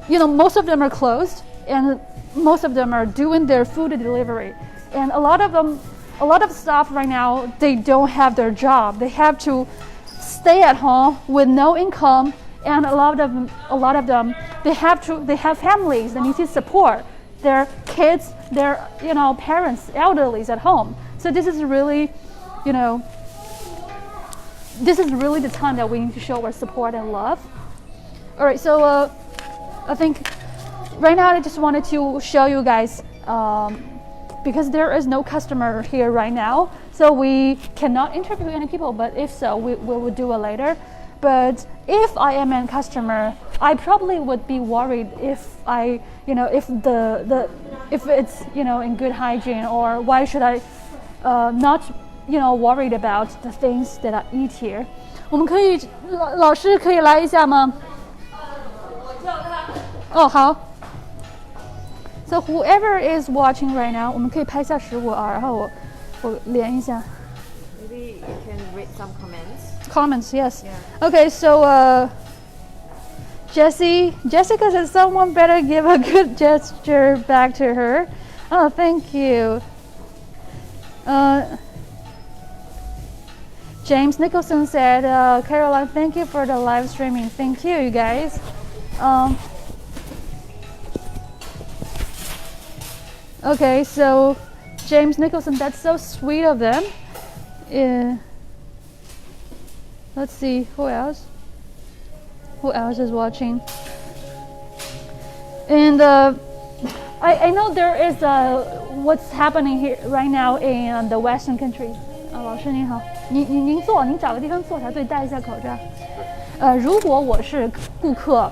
S1: most of them are closed, and most of them are doing their food delivery, and a lot of staff right now, they don't have their job. They have to stay at home with no income. And a lot of them, they have families. They need to support their kids, their parents, elderlies at home. So this is really, the time that we need to show our support and love. All right, so I think right now I just wanted to show you guys because there is no customer here right now, so we cannot interview any people. But if so, we will do it later. But if I am a customer, I probably would be worried if if it's in good hygiene, or why should I not worried about the things that I eat here. 我们可以老师可以来一下吗？我叫他。哦，好。So whoever is watching right now, 我们可以拍下15啊，然后我连一下。
S2: Maybe you can read some comments.
S1: Comments, yes. Yeah. Okay, so Jessica says someone better give a good gesture back to her. Oh, thank you. James Nicholson said, Caroline, thank you for the live streaming. Thank you, you guys. Okay, so James Nicholson, that's so sweet of them. Let's see, who else? Who else is watching? And I know there is what's happening here right now in the Western countries. 老师您好，您坐，您找个地方坐下，对，戴一下口罩。如果我是顾客，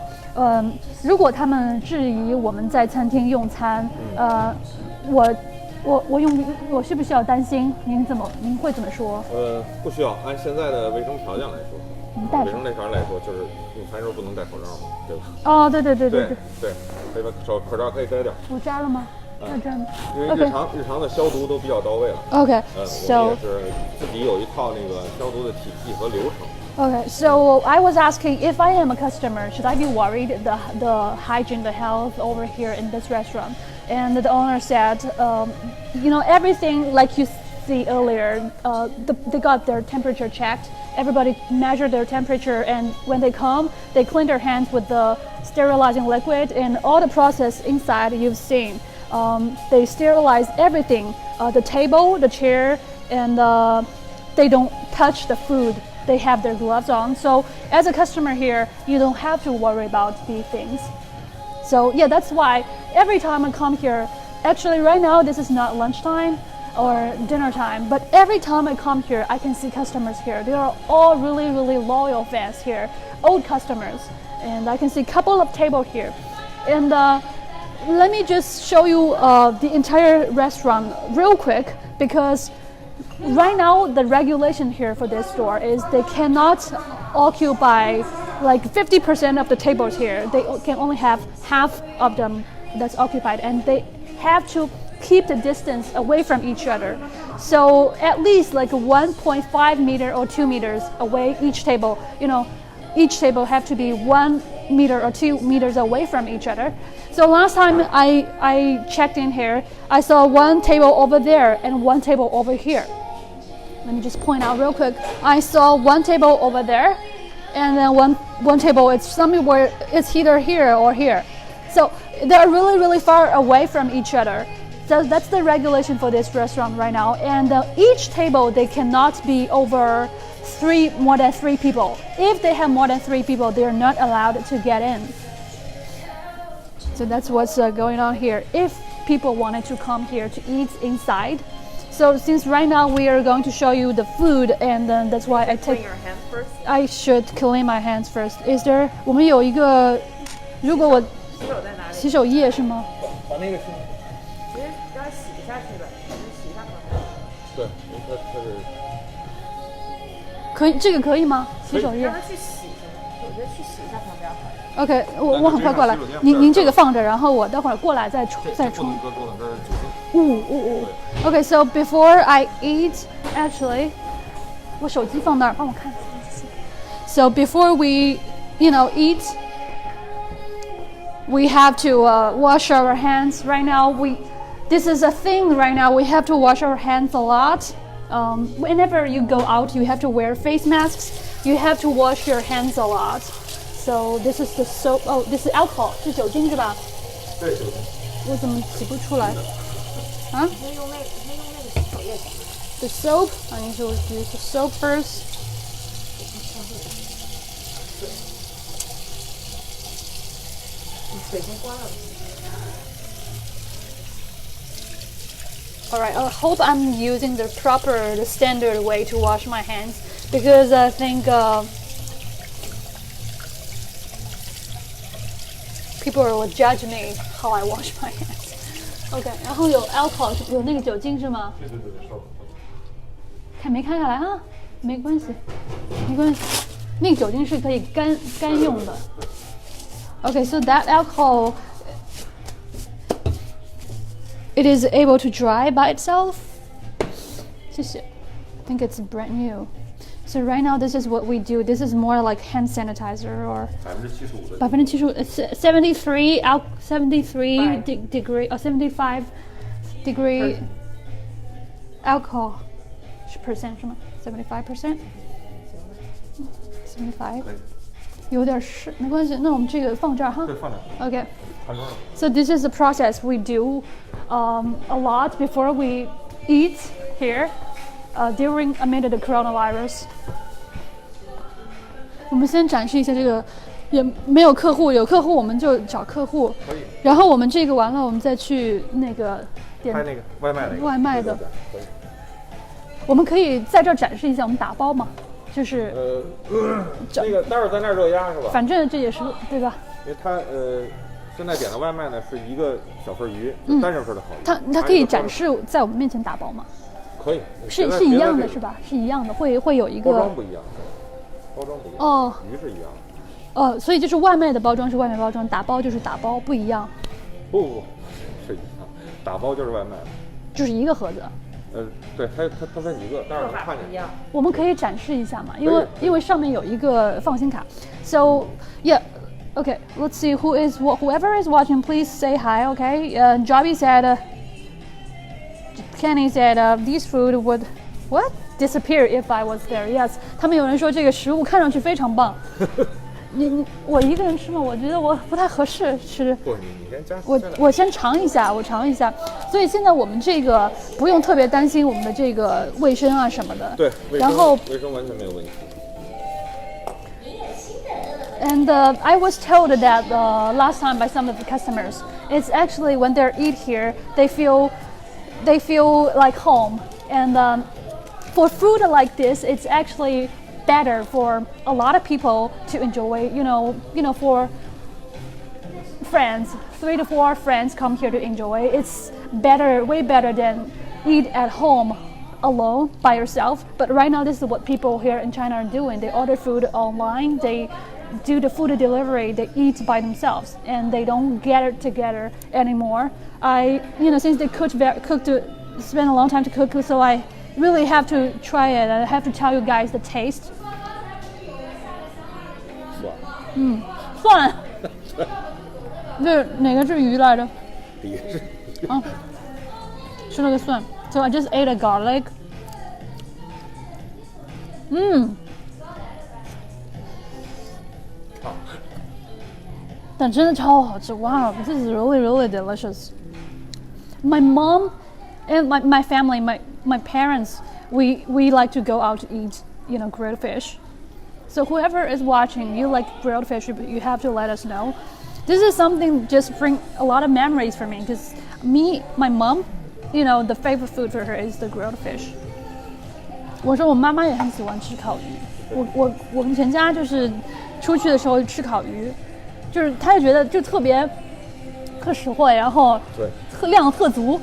S1: 如果他们质疑我们在餐厅用餐，我需不需要担心？您会怎么说？
S3: 不需要，按现在的卫生条件来说，卫生那条来说，就是用餐时候不能戴口罩嘛，对吧？
S1: 哦，对，
S3: 对，可以把口罩可以摘掉。
S1: 我摘了吗？要摘吗？
S3: 因为日常的消毒都比较到位了。
S1: Okay,
S3: 我们也是自己有一套那个消毒的体系和流程。
S1: Okay, so I was asking if I am a customer, should I be worried the hygiene, the health over here in this restaurant? And the owner said, everything like you see earlier, they got their temperature checked. Everybody measured their temperature, and when they come, they clean their hands with the sterilizing liquid, and all the process inside you've seen. They sterilize everything, the table, the chair, and they don't touch the food. They have their gloves on. So as a customer here, you don't have to worry about these things. So yeah, that's why every time I come here, actually right now this is not lunchtime or dinner time, but every time I come here, I can see customers here. They are all really, really loyal fans here, old customers. And I can see a couple of tables here. And let me just show you the entire restaurant real quick, because right now the regulation here for this store is they cannot occupy like 50% of the tables here. They can only have half of them that's occupied, and they have to keep the distance away from each other. So at least like 1.5 meter or 2 meters away each table. You know, each table have to be 1 meter or 2 meters away from each other. So last time I checked in here, I saw one table over there and one table over here. Let me just point out real quick. I saw one table over there, and then one table, it's somewhere, it's either here or here. So they're really, really far away from each other. So that's the regulation for this restaurant right now. And each table, they cannot be over more than three people. If they have more than 3 people, they're not allowed to get in. So that's what's going on here. If people wanted to come here to eat inside. So since right now we are going to show you the food, and then that's why I should clean my hands first. Is there? 我们有一个，如果我洗手液是吗？
S3: 把那个是。
S2: 直接让它洗下去呗，洗一下旁边。
S3: 对，它是。
S1: 可以，这个可以吗？洗手液。
S2: 让它去洗行吗？我觉得去洗一下旁边好。
S1: OK， 我很快过来。您这个放着，然后我待会儿过来再冲。Okay, so before I eat, actually, 我手机放那儿，帮我看。So before we, eat, we have to wash our hands. Right now, this is a thing. Right now, we have to wash our hands a lot. Whenever you go out, you have to wear face masks. You have to wash your hands a lot. So this is the soap. Oh, this is alcohol. 是酒精是吧？
S3: 对，酒精。
S1: 我怎么洗不出来？啊？
S2: 可以用那个洗手液洗。
S1: The soap. I need to use the soap first. Alright, I hope I'm using the standard way to wash my hands, because I think people will judge me how I wash my hands. OK， 然后有 alcohol， 有那个酒精是吗？
S3: 对，
S1: 看没看下来啊？没关系，没关系，那个酒精是可以干用的。OK, so that alcohol, it is able to dry by itself. 谢谢。I think it's brand new. So right now, this is what we do. This is more like hand sanitizer or 73 degree or 75 degree alcohol percent 是吗 ？75%。75。有点湿，没关系。那我们这个放这儿哈。
S3: 对，放这儿。
S1: Okay. So this is the process we do a lot before we eat here amid the coronavirus. 我们先展示一下这个，也没有客户，有客户我们就找客户。
S3: 可以。
S1: 然后我们这个完了，我们再去那个点。
S3: 拍那个外卖那个。
S1: 外卖的。我们可以在这儿展示一下，我们打包嘛。就是
S3: 那个待会儿在那儿热压是吧？
S1: 反正这也是对吧？
S3: 因为他现在点的外卖呢是一个小份鱼，单人份的好鱼。
S1: 它可以展示在我们面前打包吗？
S3: 可以，
S1: 是一样的是吧？是一样的，会有一个
S3: 包装不一样，包装不一样。
S1: 哦，
S3: 鱼是一样的。
S1: 所以就是外卖的包装是外卖包装，打包就是打包，不一样。
S3: 不，是一样，打包就是外卖，
S1: 就是一个盒子。
S3: 对，它分几个，待会儿能看见。
S1: 我们可以展示一下嘛，因为上面有一个放心卡。So yeah, okay. Let's see whoever is watching. Please say hi. Okay. Joby said, Kenny said these food would what disappear if I was there. Yes， 他们有人说这个食物看上去非常棒。我一个人吃吗？我觉得我不太合适吃。
S3: 不，你先加。
S1: 我先尝一下，所以现在我们这个不用特别担心我们的这个卫生啊什么的。
S3: 对，
S1: 然后
S3: 卫生完全没有问题。
S1: And I was told that last time by some of the customers, it's actually when they eat here, they feel like home. And for food like this, it's actually better for a lot of people to enjoy. You know, for friends, 3 to 4 friends come here to enjoy. It's better, way better than eat at home alone by yourself. But right now, this is what people here in China are doing. They order food online. They do the food delivery, they eat by themselves and they don't get it together anymore. Since they spend a long time to cook, so I really have to try it. I have to tell you guys the taste. 蒜。这哪个是鱼来着？
S3: 鱼是。
S1: 吃了个蒜。So I just ate a garlic. 但真的超好吃 Wow, this is really, really delicious. My mom and my family, my parents, we like to go out to eat, grilled fish. So whoever is watching, you like grilled fish, you have to let us know. This is something just bring a lot of memories for me because my mom, the favorite food for her is the grilled fish. 我说我妈妈也很喜欢吃烤鱼。我们全家就是出去的时候吃烤鱼。就是他就觉得就特别特实惠，然后量特足，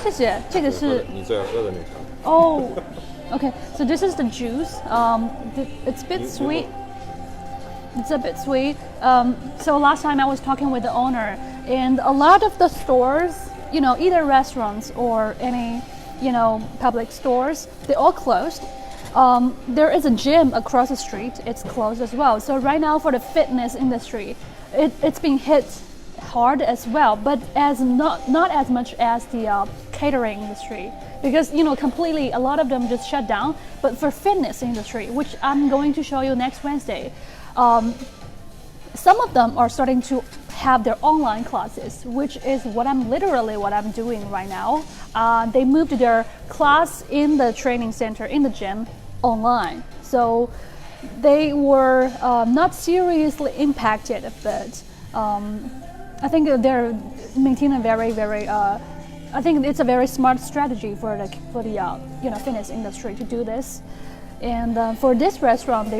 S1: 谢谢，这个是
S3: 你最爱喝的那茶。
S1: Oh, okay. So this is the juice. It's a bit sweet. It's a bit sweet. So last time I was talking with the owner, and a lot of the stores, either restaurants or any, public stores, they all closed. There is a gym across the street. It's closed as well. So right now for the fitness industry, it's being hit hard as well, but not as much as the catering industry because completely a lot of them just shut down. But for fitness industry, which I'm going to show you next Wednesday, some of them are starting to have their online classes, which is what I'm doing right now. They moved their class in the training center in the gym online, so they were not seriously impacted, but I think they're maintaining a very, very. I think it's a very smart strategy for the fitness industry to do this. And for this restaurant,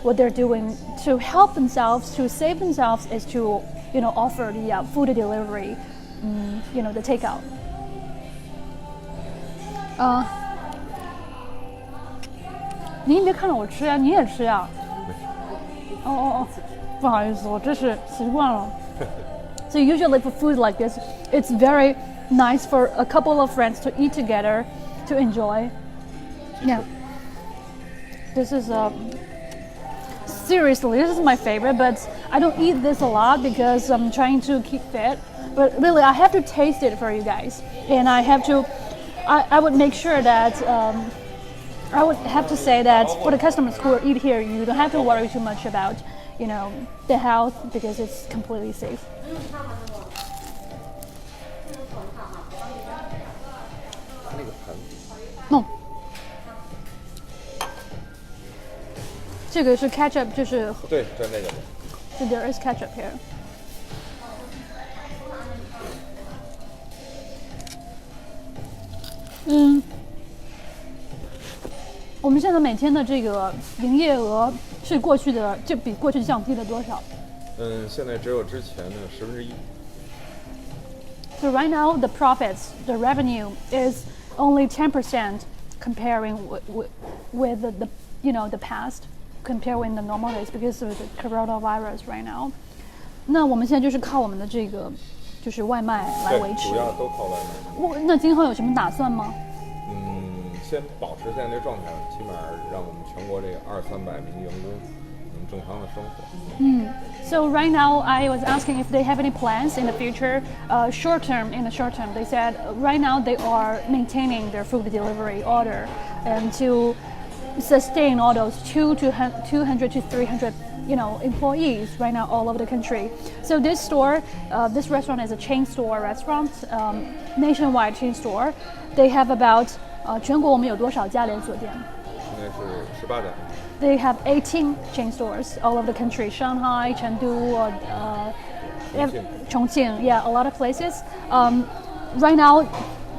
S1: what they're doing to help themselves, to save themselves, is to offer the food delivery, the takeout. 您别看着我吃呀，你也吃呀。哦，不好意思，我这是习惯了。So usually for food like this, it's very nice for a couple of friends to eat together, to enjoy. Yeah. This is seriously, this is my favorite, but I don't eat this a lot because I'm trying to keep fit. But really, I have to taste it for you guys, and I would make sure that I would have to say that for the customers who eat here, you don't have to worry too much about, the health because it's completely safe. 这个是 ketchup， 就是
S3: 对，在那个。
S1: So there is ketchup here. 我们现在每天的这个营业额是比过去降低了多少？
S3: 现在只有之前的1/10。
S1: So right now the profits, the revenue is only 10% comparing with the past, comparing the normal days because of the coronavirus right now. 那我们现在就是靠我们的这个就是外卖来维持。
S3: 主要都靠外卖。
S1: 那今后有什么打算吗？
S3: 先保持现在这状态，起码让我们全国这个200-300名员工能正常的生活。
S1: So right now, I was asking if they have any plans in the future, short term. In the short term, they said right now they are maintaining their food delivery order and to sustain all those 200 to 300, employees right now all over the country. So this store, this restaurant is a chain store restaurant, nationwide chain store. They have about 全国我们有多少家连锁店？
S3: 应该是18家。
S1: They have 18 chain stores all over the country. Shanghai, Chengdu, Chongqing, yeah, a lot of places. Right now,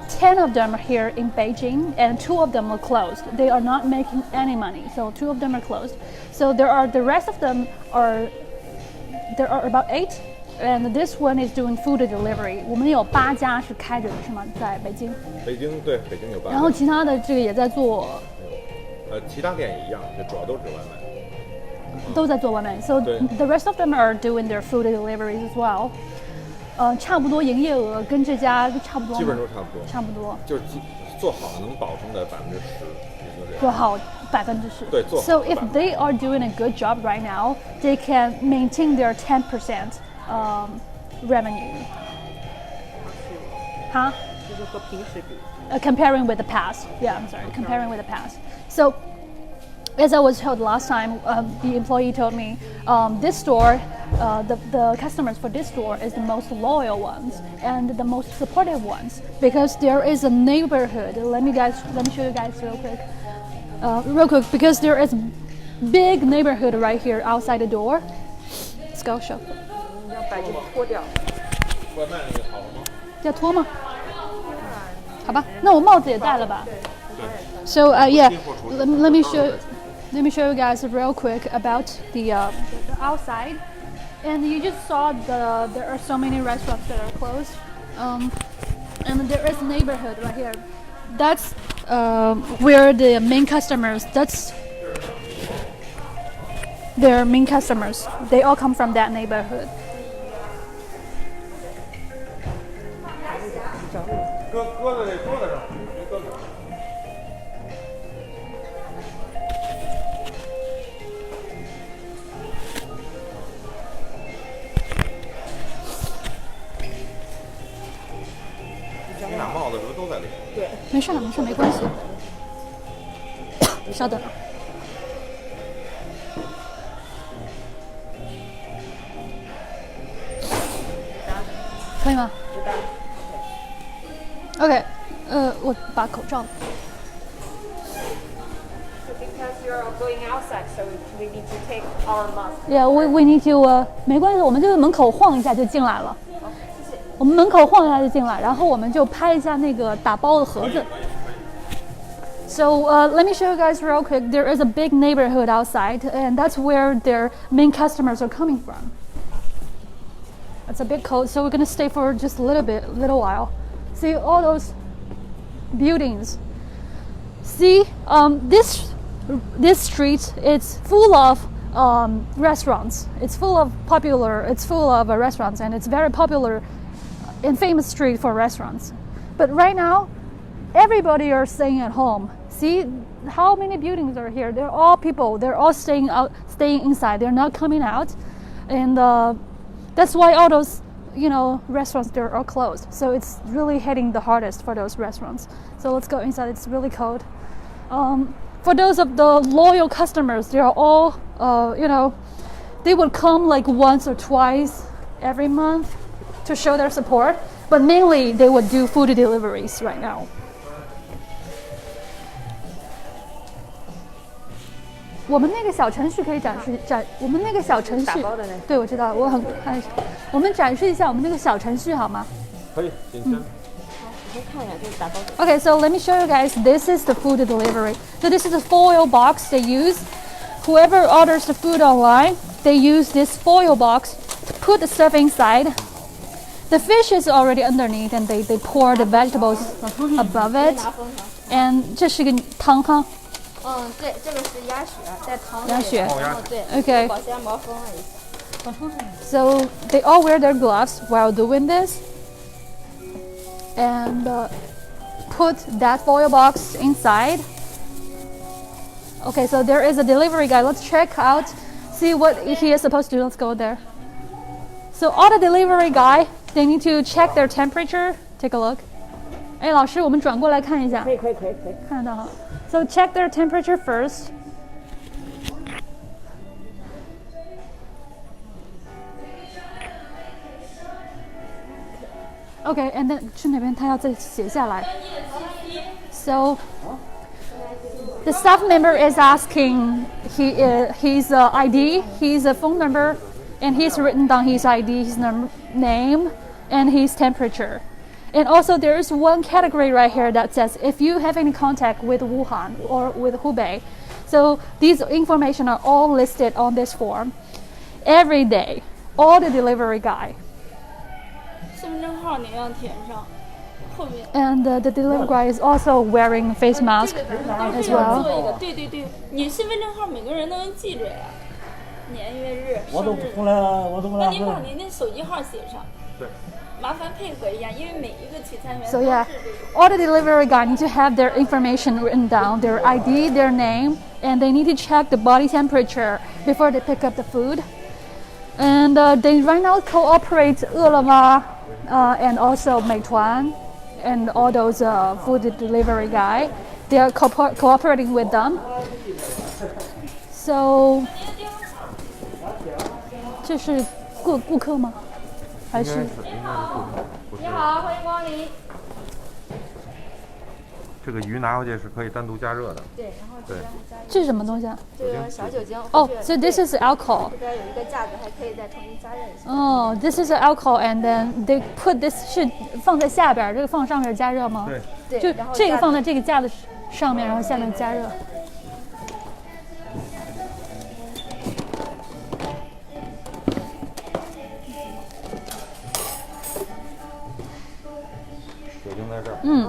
S1: 10 of them are here in Beijing, and 2 of them are closed. They are not making any money, so 2 of them are closed. So the rest of them there are about 8, and this one is doing food delivery. 我们有8家是开着的，是吗？在北京。
S3: 北京对，北京有8家。
S1: 然后其他的这个也在做。
S3: 其他店也一样，就主要都是外卖。
S1: 都在做外卖。So the rest of them are doing their food deliveries as well. 差不多营业额跟这家差不多。
S3: 基本都差不多。
S1: 差不多。
S3: 就是做好能保证的10%。
S1: 做好10%。
S3: 对，做好。
S1: So if they are doing a good job right now, they can maintain their 10% revenue. 哈？就是和平时比。Comparing with the past. Yeah, I'm sorry. Comparing with the past. So, as I was told last time, the employee told me this store, the customers for this store is the most loyal ones and the most supportive ones because there is a neighborhood. Let me show you guys real quick because there is big neighborhood right here outside the door. Let's go show.
S2: 要把这个脱掉。
S3: 外卖那个好了吗？
S1: 要脱吗？好吧，那我帽子也戴了吧。So yeah, let me show you guys real quick about the outside, and you just saw there are so many restaurants that are closed, and there is a neighborhood right here. That's where the main customers. That's their main customers. They all come from that neighborhood.
S3: 搁在桌子上，别搁这。你俩帽子是不是都在里面？
S2: 对，
S1: 没事，没关系。稍等。可以吗？ OK，我把口罩。
S2: Because you're going outside, so we need to take our mask.
S1: Yeah, we need to. 没关系，我们就门口晃一下就进来了。我们门口晃一下就进来，然后我们就拍一下那个打包的盒子。So let me show you guys real quick. There is a big neighborhood outside, and that's where their main customers are coming from. It's a bit cold, so we're gonna stay for just a little while. See all those buildings. See, this street is full of restaurants. It's full of restaurants, and it's very popular and famous street for restaurants. But right now, everybody are staying at home. See how many buildings are here? They're all people. They're all staying inside. They're not coming out, and that's why all those restaurants there are closed. So it's really hitting the hardest for those restaurants. So let's go inside. It's really cold. For those of the loyal customers, they are all, they would come like once or twice every month to show their support. But mainly they would do food deliveries right now. 我们那个小程序可以我们那个小程序，对，我知道，我很看。我们展示一下我们那个小程序好吗？
S3: 可以，请先。
S1: Okay, so let me show you guys. This is the food delivery. So this is a foil box they use. Whoever orders the food online, they use this foil box to put the stuff inside. The fish is already underneath, and they pour the vegetables above it. And 这是个汤哈。
S2: 对，这个是鸭血，在汤里。
S1: 鸭血。
S2: 对。
S1: Okay.
S2: 保鲜膜封了一下。
S1: So they all wear their gloves while doing this, and put that foil box inside. Okay, so there is a delivery guy. Let's check out see what he is supposed to do. Let's go there. So all the delivery guy, they need to check their temperature. Take a look. 哎，老师，我们转过来看一下。可以。看得到哈。So check their temperature first. Okay, and then 去那边他要再写下来。So the staff member is asking his ID, his phone number, and he's written down his ID, his name, and his temperature. And also there is one category right here that says if you have any contact with Wuhan or with Hubei. So these information are all listed on this form. Every day, all the delivery guy.
S4: 身份证号你要填上，后面。
S1: And the delivery guy is also wearing face mask as well.
S4: 做一个，对，你身份证号每个人都能记着呀，年月日、生日。那你把您的手机号写上。对。麻烦配合一下，因为每一个取餐员。
S1: So yeah, all the delivery guys need to have their information written down, their ID, their name, and they need to check the body temperature before they pick up the food. And they right now cooperate Ele.me and also Meituan and all those food delivery guys. They are cooperating with them. So 这是顾客吗？还是？
S4: 你好，欢迎光临。
S3: 这个鱼拿回去是可以单独加热的。
S5: 对，然后对。
S1: 这是什么东西啊？
S5: 这个小酒精。
S1: Oh, so this is alcohol.
S5: 这边有一个架子，还可以再重新加热一下。
S1: Oh, this is alcohol, and then they put this 是放在下边，这个放上面加热吗？
S5: 对。
S1: 就这个放在这个架子上面，然后下面加热。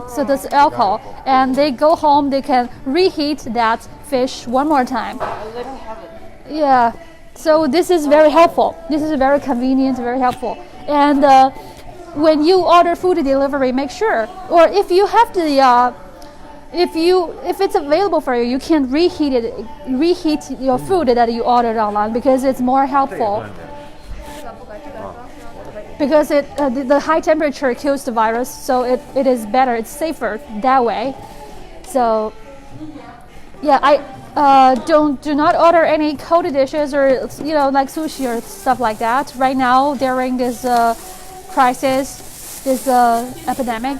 S1: So that's alcohol, and they go home. They can reheat that fish one more time. Yeah, so this is very helpful. This is very convenient, very helpful. And when you order food delivery, make sure, or if you have the, if it's available for you, you can reheat your food that you ordered online because it's more helpful. Because the high temperature kills the virus, so it is better, it's safer that way. So yeah, I do not order any cold dishes or like sushi or stuff like that right now during this crisis, this epidemic.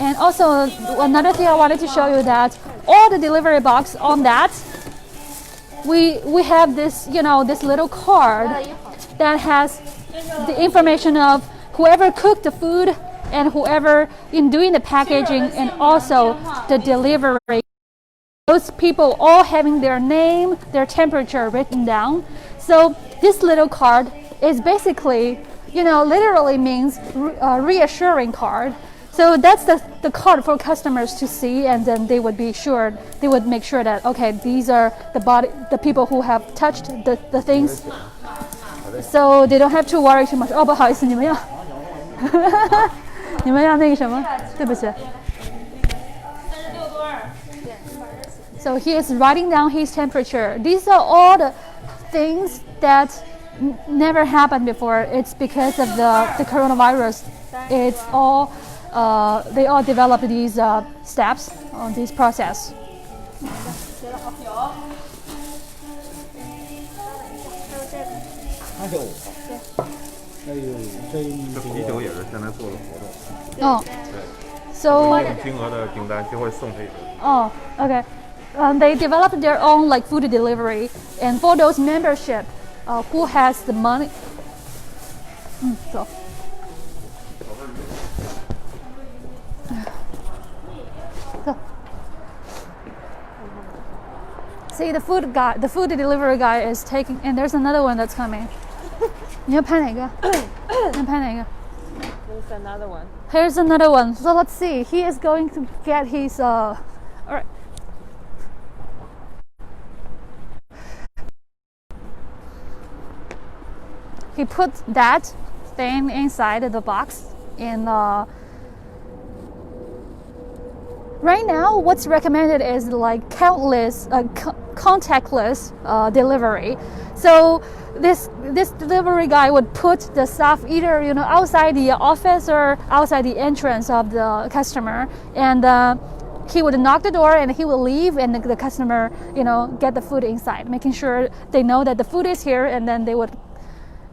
S1: And also another thing I wanted to show you that all the delivery box on that we have this this little card that has the information of whoever cooked the food and whoever in doing the packaging and also the delivery. Those people all having their name, their temperature written down. So this little card is basically, literally means reassuring card. So that's the card for customers to see, and then they would make sure that okay, these are the people who have touched the things. So they don't have to worry too much. 哦，不好意思，你们要那个什么？对不起。So he is writing down his temperature. These are all the things that never happened before. It's because of the coronavirus. It's all they all developed these steps on this process.
S3: 这啤酒也是现在做的活动。
S1: 哦。So
S3: 金额的订单就会送这个。
S1: Oh, okay. They developed their own like food delivery, and for those membership, who has the money? So. Go. See the food delivery guy is taking, and there's another one that's coming. 你要拍哪个？你要拍哪个？
S5: There's another one.
S1: Here's another one. So let's see. He is going to get his all right. He put that thing inside the box in right now what's recommended is like countless contactless delivery. So this delivery guy would put the stuff either outside the office or outside the entrance of the customer, and he would knock the door and he will leave, and the customer get the food inside, making sure they know that the food is here, and then they would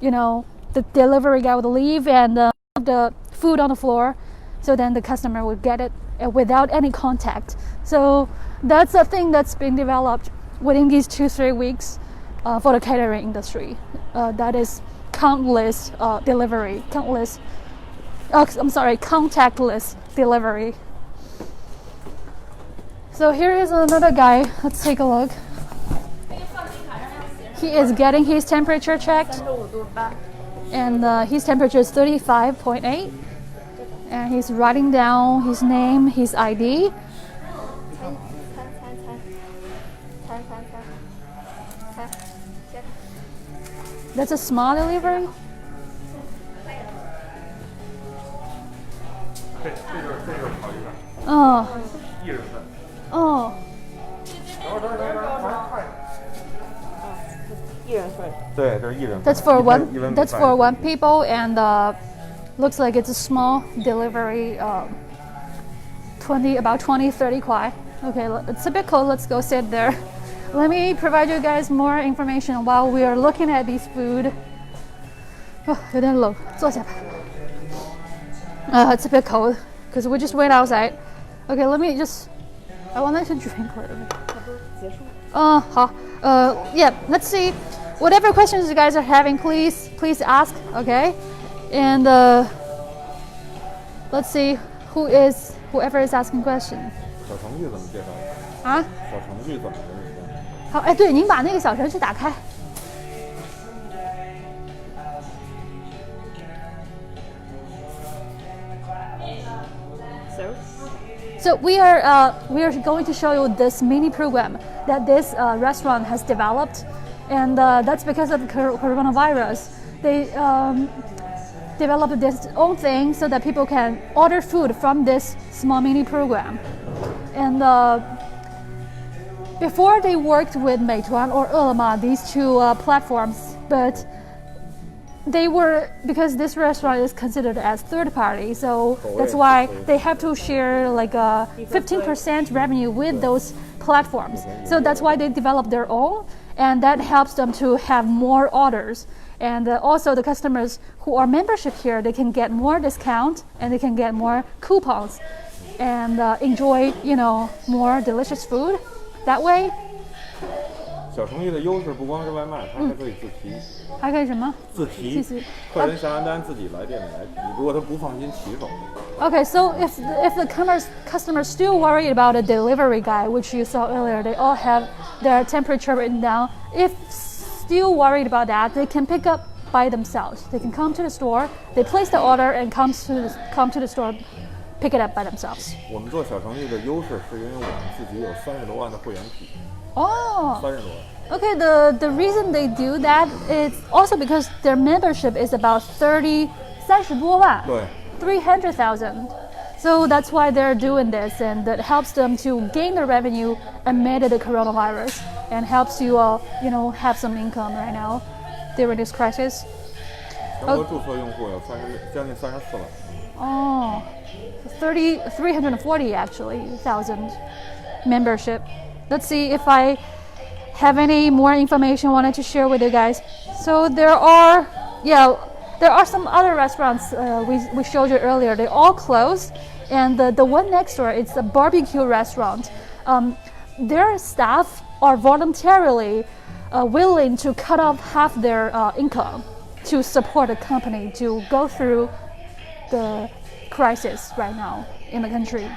S1: the delivery guy would leave and the food on the floor, so then the customer would get it without any contact. So that's a thing that's been developed within these 2-3 weeks for the catering industry. That is countless contactless delivery. So here is another guy. Let's take a look. He is getting his temperature checked, and his temperature is 35.8, and he's writing down his name, his ID. That's a small delivery. Oh. Oh. That's for one. That's for one people, and looks like it's a small delivery. About 20-30 kwai. Okay, it's a bit cold. Let's go sit there. Let me provide you guys more information while we are looking at these food. Oh, 有点冷，坐下吧。It's a bit cold because we just went outside. Okay, let me just. I wanted to drink a little bit. 好. Yeah. Let's see. Whatever questions you guys are having, please ask. Okay, and let's see whoever is asking question.
S3: 小程序怎么介绍？
S1: 啊？
S3: 小程序怎么介绍？
S1: 好，哎，对，您把那个小程序打开。So we are going to show you this mini program that this restaurant has developed, and that's because of the coronavirus. They developed this own thing so that people can order food from this small mini program. And before they worked with Meituan or Ele.me, these two platforms, but because this restaurant is considered as third party, so that's why they have to share like a 15% revenue with those platforms. So that's why they develop their own, and that helps them to have more orders. And also the customers who are membership here, they can get more discount and they can get more coupons and enjoy, more delicious food that way.
S3: 小程序的优势不光是外卖，它还可以自提。
S1: 还可以什么？
S3: 自提。客人下完单自己来店里来提，如果他不放心骑手。
S1: Okay, so if the customers still worried about a delivery guy, which you saw earlier, they all have their temperature written down. If still worried about that, they can pick up by themselves. They can come to the store, they place the order, and come to the store, pick it up by themselves.
S3: 我们做小程序的优势是因为我们自己有30多万的会员体。
S1: Oh.
S3: 30多万。
S1: Okay, the reason they do that is also because their membership is about 30多万.
S3: 对。
S1: 300,000. So that's why they're doing this, and that helps them to gain the revenue amid the coronavirus, and helps you have some income right now during this crisis.
S3: 全国注册用户有将近34万。
S1: Oh, 340 actually thousand membership. Let's see if I have any more information I wanted to share with you guys. So there are some other restaurants we showed you earlier. They all closed, and the one next door, it's a barbecue restaurant. Their staff are voluntarily willing to cut off half their income to support the company to go through the crisis right now in the country.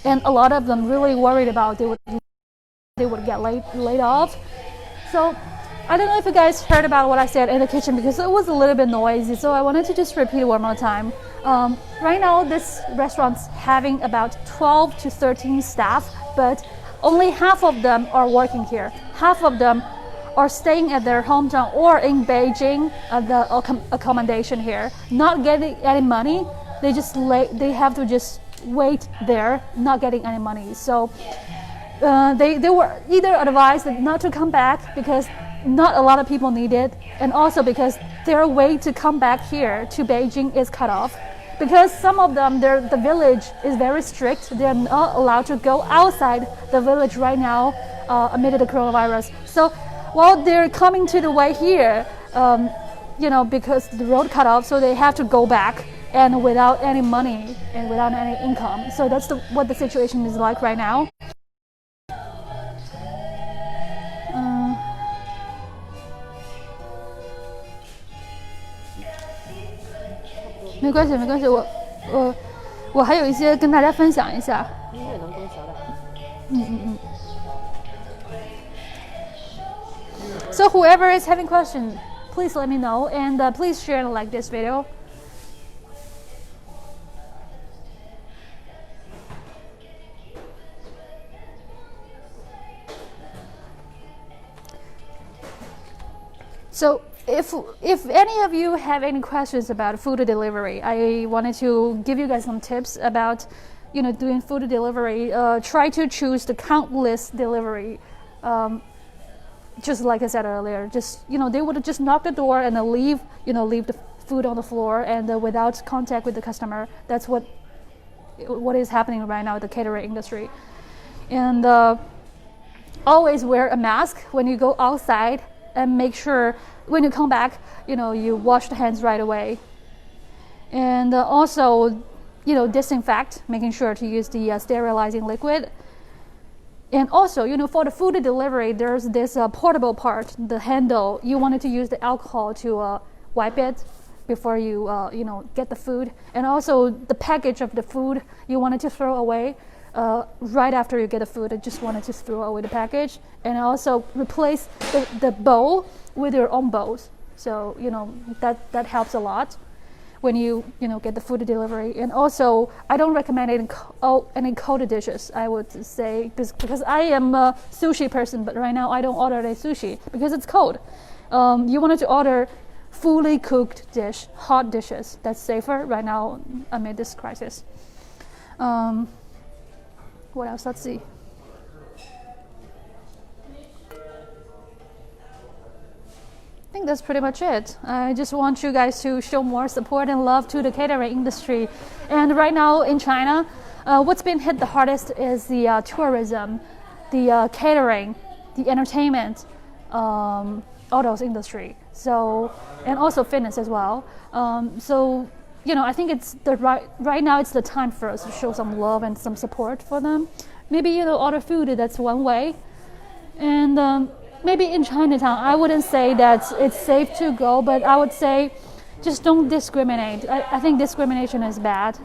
S1: And a lot of them really worried about they would get laid off. So I don't know if you guys heard about what I said in the kitchen because it was a little bit noisy, so I wanted to just repeat it one more time. Right now, this restaurant's having about 12 to 13 staff, but only half of them are working here. Half of them are staying at their hometown or in Beijing at the accommodation here, not getting any money. They have to just wait there, not getting any money. So they were either advised not to come back because not a lot of people need it, and also because their way to come back here to Beijing is cut off. Because some of them, the village is very strict. They're not allowed to go outside the village right now amid the coronavirus. So while they're coming to the way here, because the road cut off, so they have to go back and without any money and without any income. So that's what the situation is like right now.没关系，我还有一些跟大家分享一下。音乐能更小点。So whoever is having questions, please let me know, and please share and like this video. So if any of you have any questions about food delivery, I wanted to give you guys some tips about doing food delivery. Try to choose the countless delivery. Just like I said earlier, they would just knock the door and leave the food on the floor and without contact with the customer. That's what is happening right now in the catering industry. And always wear a mask when you go outside, and make sure when you come back, you wash the hands right away. And also, disinfect, making sure to use the sterilizing liquid. And also, for the food delivery, there's this portable part, the handle. You wanted to use the alcohol to wipe it before you, get the food. And also, the package of the food you wanted to throw away right after you get the food. I just wanted to throw away the package. And also replace the bowl with your own bowls. So, that helps a lot when you get the food delivery. And also, I don't recommend any cold dishes, I would say, because I am a sushi person, but right now I don't order any sushi because it's cold. You wanted to order fully cooked dish, hot dishes. That's safer right now amid this crisis. What else? Let's see. I think that's pretty much it. I just want you guys to show more support and love to the catering industry. And right now in China, what's been hit the hardest is the tourism, the catering, the entertainment, all those industry. So, and also fitness as well. I think it's right now it's the time for us to show some love and some support for them. Maybe order food, that's one way. And maybe in Chinatown, I wouldn't say that it's safe to go, but I would say just don't discriminate. I think discrimination is bad.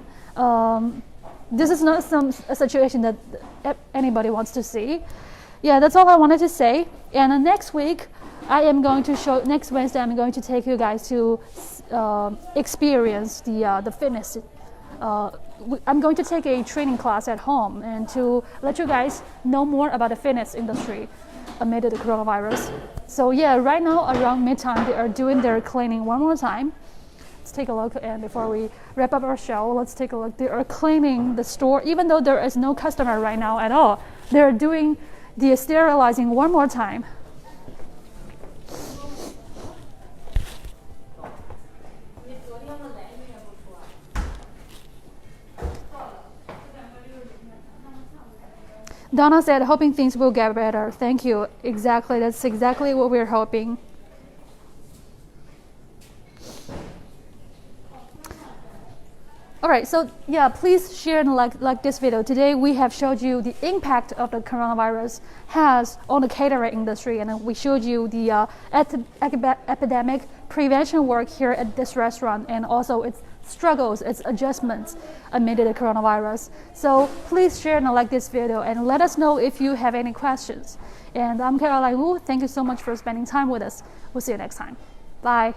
S1: This is not a situation that anybody wants to see. Yeah, that's all I wanted to say. And next week, next Wednesday, I'm going to take you guys to experience the fitness. I'm going to take a training class at home and to let you guys know more about the fitness industry amid the coronavirus. So yeah, right now around midtime, they are doing their cleaning one more time. Let's take a look, and before we wrap up our show, let's take a look. They are cleaning the store, even though there is no customer right now at all. They're doing the sterilizing one more time. Donna said, hoping things will get better. Thank you. Exactly. That's exactly what we're hoping. All right. So yeah, please share and like this video. Today we have showed you the impact of the coronavirus has on the catering industry, and we showed you the epidemic prevention work here at this restaurant, and also its struggles, its adjustments amid the coronavirus. So please share and like this video and let us know if you have any questions. And I'm Caroline Wu. Thank you so much for spending time with us. We'll see you next time. Bye.